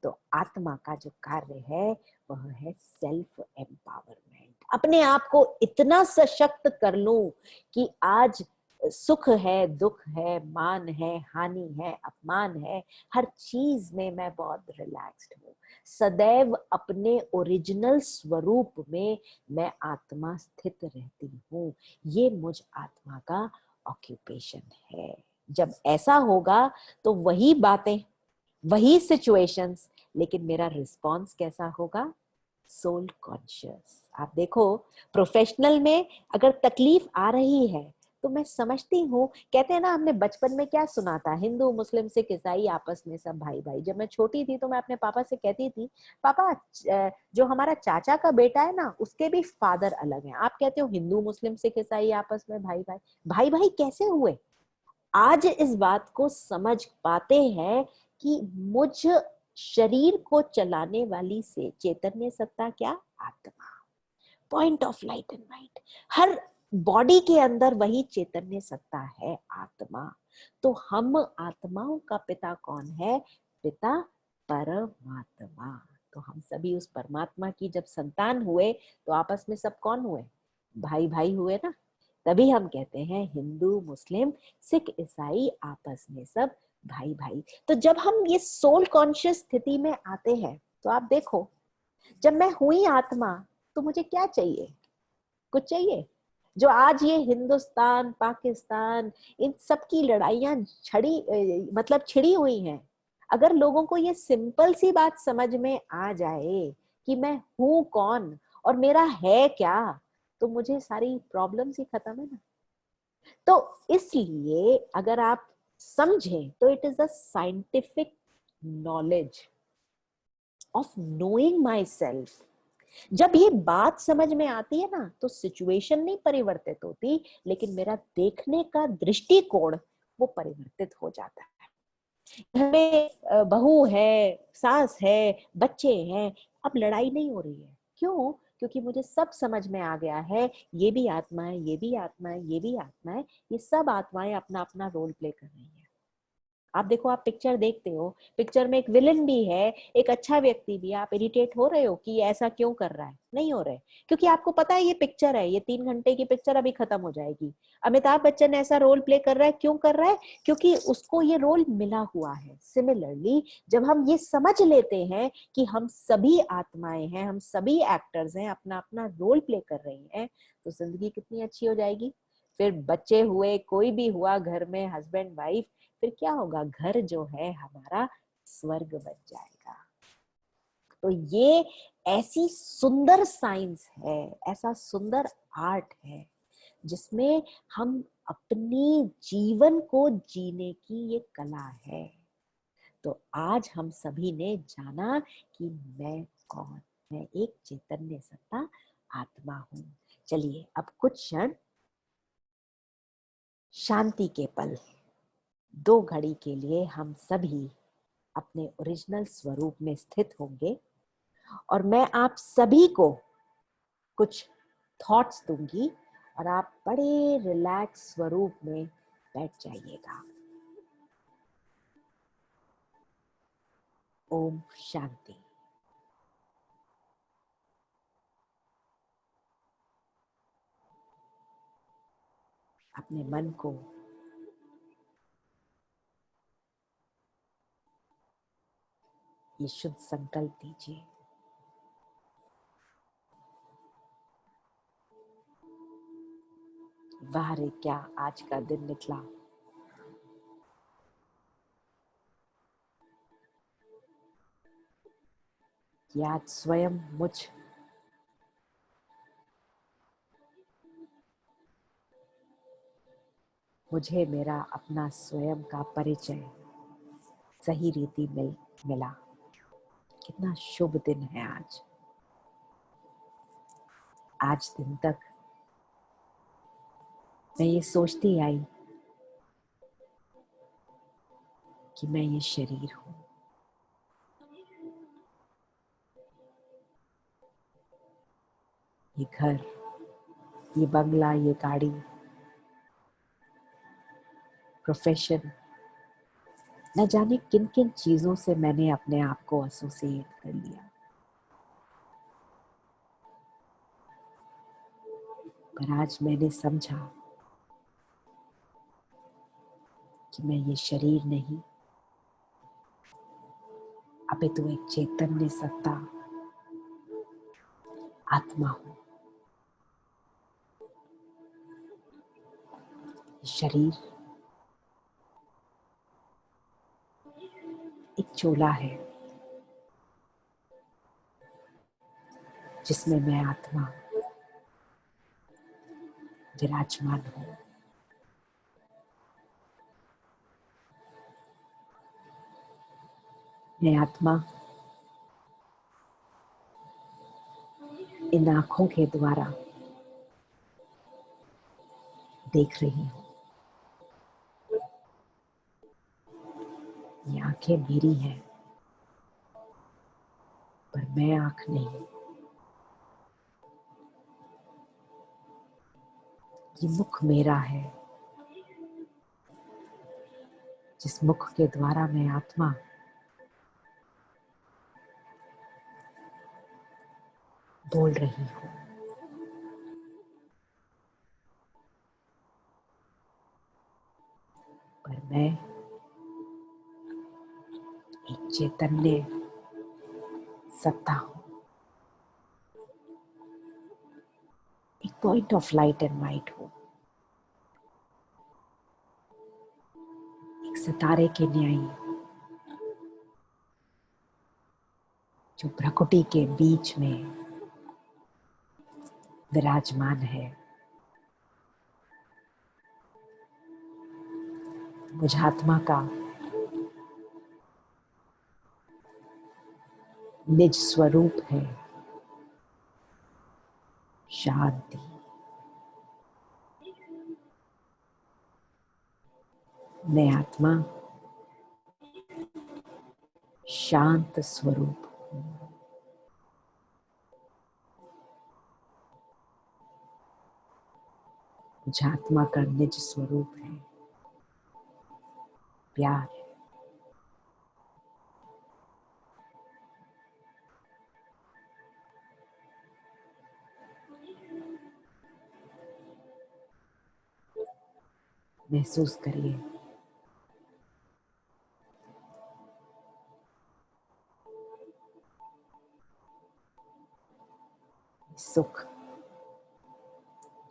तो आत्मा का जो कार्य है वह है सेल्फ एम्पावरमेंट, अपने आप को इतना सशक्त कर लूं कि आज सुख है, दुख है, मान है, हानि है, अपमान है, हर चीज में मैं बहुत रिलैक्स्ड हूँ। सदैव अपने ओरिजिनल स्वरूप में मैं आत्मा स्थित रहती हूँ। ये मुझ आत्मा का ऑक्यूपेशन है। जब ऐसा होगा तो वही बातें, वही सिचुएशंस, लेकिन मेरा रिस्पॉन्स कैसा होगा? Soul conscious. आप देखो, प्रोफेशनल में अगर तकलीफ आ रही है तो मैं समझती हूँ, कहते हैं ना, हमने बचपन में क्या सुना था, हिंदू मुस्लिम सिख ईसाई आपस में सब भाई भाई। जब मैं छोटी थी तो मैं अपने पापा से कहती थी, पापा जो हमारा चाचा का बेटा है ना, उसके भी फादर अलग हैं। आप कहते हो हिंदू मुस्लिम सिख ईसाई आपस में भाई भाई, भाई भाई कैसे हुए? आज इस बात को समझ पाते हैं कि मुझ शरीर को चलाने वाली से चैतन्य सत्ता क्या? आत्मा, point of light and light, her body के अंदर वही चैतन्य सत्ता है, आत्मा। तो हम आत्माओं का पिता कौन है? पिता परमात्मा। तो हम सभी उस परमात्मा की जब संतान हुए तो आपस में सब कौन हुए? भाई भाई हुए ना। तभी हम कहते हैं हिंदू मुस्लिम सिख ईसाई आपस में सब भाई भाई। तो जब हम ये सोल कॉन्शियस स्थिति में आते हैं तो आप देखो, जब मैं हुई आत्मा तो मुझे क्या चाहिए? कुछ चाहिए? जो आज ये हिंदुस्तान पाकिस्तान इन सब की लड़ाइयां मतलब छिड़ी हुई हैं, अगर लोगों को ये सिंपल सी बात समझ में आ जाए कि मैं हूं कौन और मेरा है क्या, तो मुझे सारी प्रॉब्लम्स ही खत्म है ना। तो इसलिए अगर आप समझें तो it is a scientific knowledge of knowing my self. जब ये बात समझ में आती है ना, तो सिचुएशन नहीं परिवर्तित होती, लेकिन मेरा देखने का दृष्टिकोण वो परिवर्तित हो जाता है। घर में बहू है, सास है, बच्चे हैं, अब लड़ाई नहीं हो रही है। क्यों? क्योंकि मुझे सब समझ में आ गया है, ये भी आत्मा है, ये भी आत्मा है, ये भी आत्मा है, ये सब आत्माएं अपना अपना रोल प्ले कर रही है। आप देखो, आप पिक्चर देखते हो, पिक्चर में एक विलन भी है, एक अच्छा व्यक्ति भी है, आप इरिटेट हो रहे हो कि ये ऐसा क्यों कर रहा है? नहीं हो रहे, क्योंकि आपको पता है ये पिक्चर है, ये 3 घंटे की पिक्चर अभी खत्म हो जाएगी। अमिताभ बच्चन ऐसा रोल प्ले कर रहा है, क्यों कर रहा है? क्योंकि उसको ये रोल मिला हुआ है। सिमिलरली जब हम ये समझ लेते हैं कि हम सभी आत्माएं हैं, हम सभी एक्टर्स हैं, अपना अपना रोल प्ले कर रहे हैं, तो जिंदगी कितनी अच्छी हो जाएगी। फिर बच्चे हुए, कोई भी हुआ घर में, हस्बैंड वाइफ, फिर क्या होगा? घर जो है हमारा स्वर्ग बन जाएगा। तो ये ऐसी सुंदर साइंस है, ऐसा सुंदर आर्ट है, जिसमें हम अपनी जीवन को जीने की ये कला है। तो आज हम सभी ने जाना कि मैं कौन, मैं एक चैतन्य सत्ता आत्मा हूं। चलिए अब कुछ क्षण शांति के पल, 2 घड़ी के लिए हम सभी अपने ओरिजिनल स्वरूप में स्थित होंगे, और मैं आप सभी को कुछ थॉट्स दूंगी और आप बड़े रिलैक्स स्वरूप में बैठ जाइएगा। ओम शांति। अपने मन को ये शुद्ध संकल्प दीजिए, वाह रे क्या आज का दिन निकला। कि आज स्वयं मुझे मेरा अपना स्वयं का परिचय सही रीति मिला। कितना शुभ दिन है आज। आज दिन तक मैं ये सोचती आई कि मैं ये शरीर हूं, ये घर, ये बंगला, ये गाड़ी, प्रोफेशन, न जाने किन किन चीजों से मैंने अपने आप को एसोसिएट कर लिया। पर आज मैंने समझा कि मैं ये शरीर नहीं, अपितु एक चैतन्य सत्ता आत्मा हूं। शरीर एक चोला है जिसमें मैं आत्मा विराजमान हूं। मैं आत्मा इन आंखों के द्वारा देख रही हूं। ये आंखें मेरी हैं, पर मैं आंख नहीं। ये मुख मेरा है, जिस मुख के द्वारा मैं आत्मा बोल रही हूं। पर मैं एक चैतन्य सत्ता हूं, एक point of light and light हूं, एक सितारे के न्यायी जो प्रकृति के बीच में विराजमान है। मुझ आत्मा का निज स्वरूप है शांति। मैं आत्मा शांत स्वरूप हूँ। मुझ आत्मा का निज स्वरूप है प्यार। महसूस करिए सुख,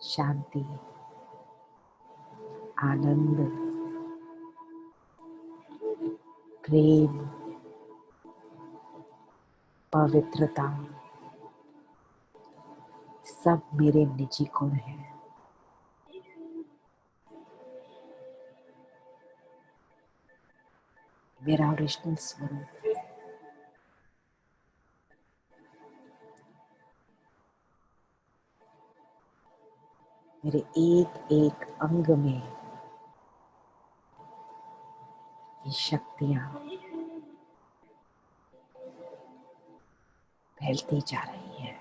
शांति, आनंद, प्रेम, पवित्रता सब मेरे निजी गुण हैं। मेरा ओरिजिनल स्वरूप है। मेरे एक एक अंग में ये शक्तियां फैलती जा रही है।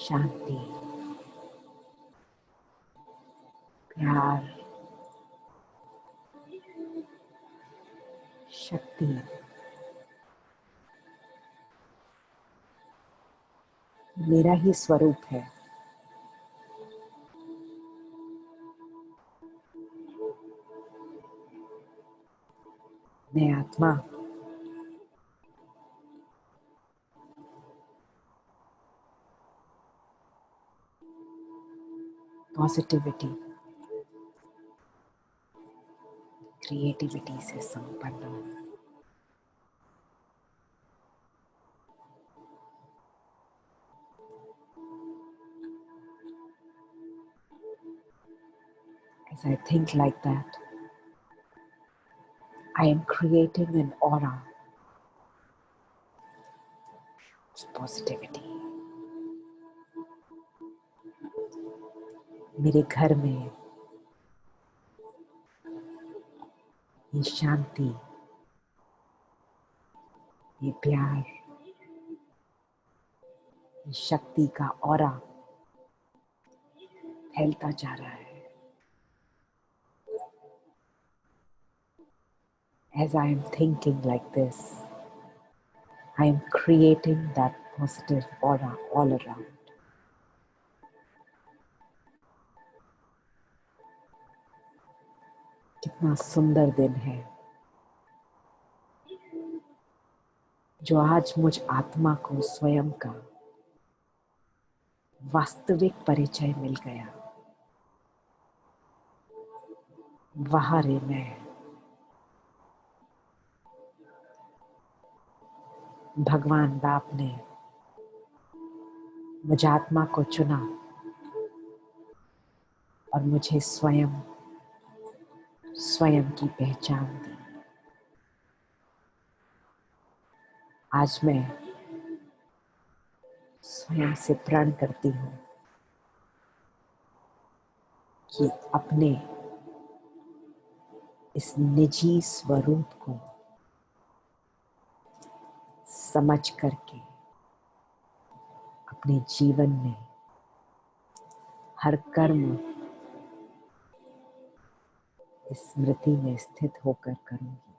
शांति, प्यार, शक्ति मेरा ही स्वरूप है। मैं आत्मा पॉजिटिविटी, क्रिएटिविटी से संपन्न हूँ। As I think like that, I am creating an aura of positivity. मेरे घर में ये शांति, ये प्यार, ये शक्ति का ऑरा फैलता जा रहा है। As I am thinking like this, I am creating that positive aura all around. कितना सुंदर दिन है जो आज मुझ आत्मा को स्वयं का वास्तविक परिचय मिल गया। वहा रे मैं, भगवान बाप ने मुझ आत्मा को चुना और मुझे स्वयं की पहचान दी। आज मैं स्वयं से प्रण करती हूँ कि अपने इस निजी स्वरूप को समझ करके अपने जीवन में हर कर्म इस स्मृति में स्थित होकर करूंगी,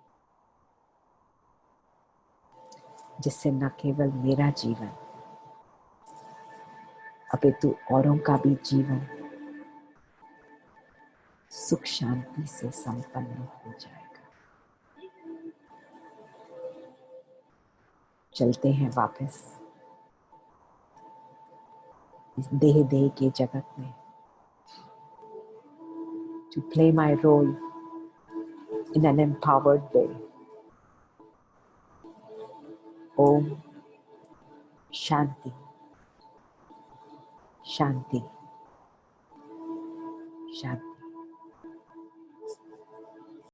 जिससे न केवल मेरा जीवन अपितु औरों का भी जीवन सुख शांति से संपन्न हो जाएगा। चलते हैं वापस इस देह के जगत में, to play my role in an empowered way. Om Shanti, Shanti, Shanti.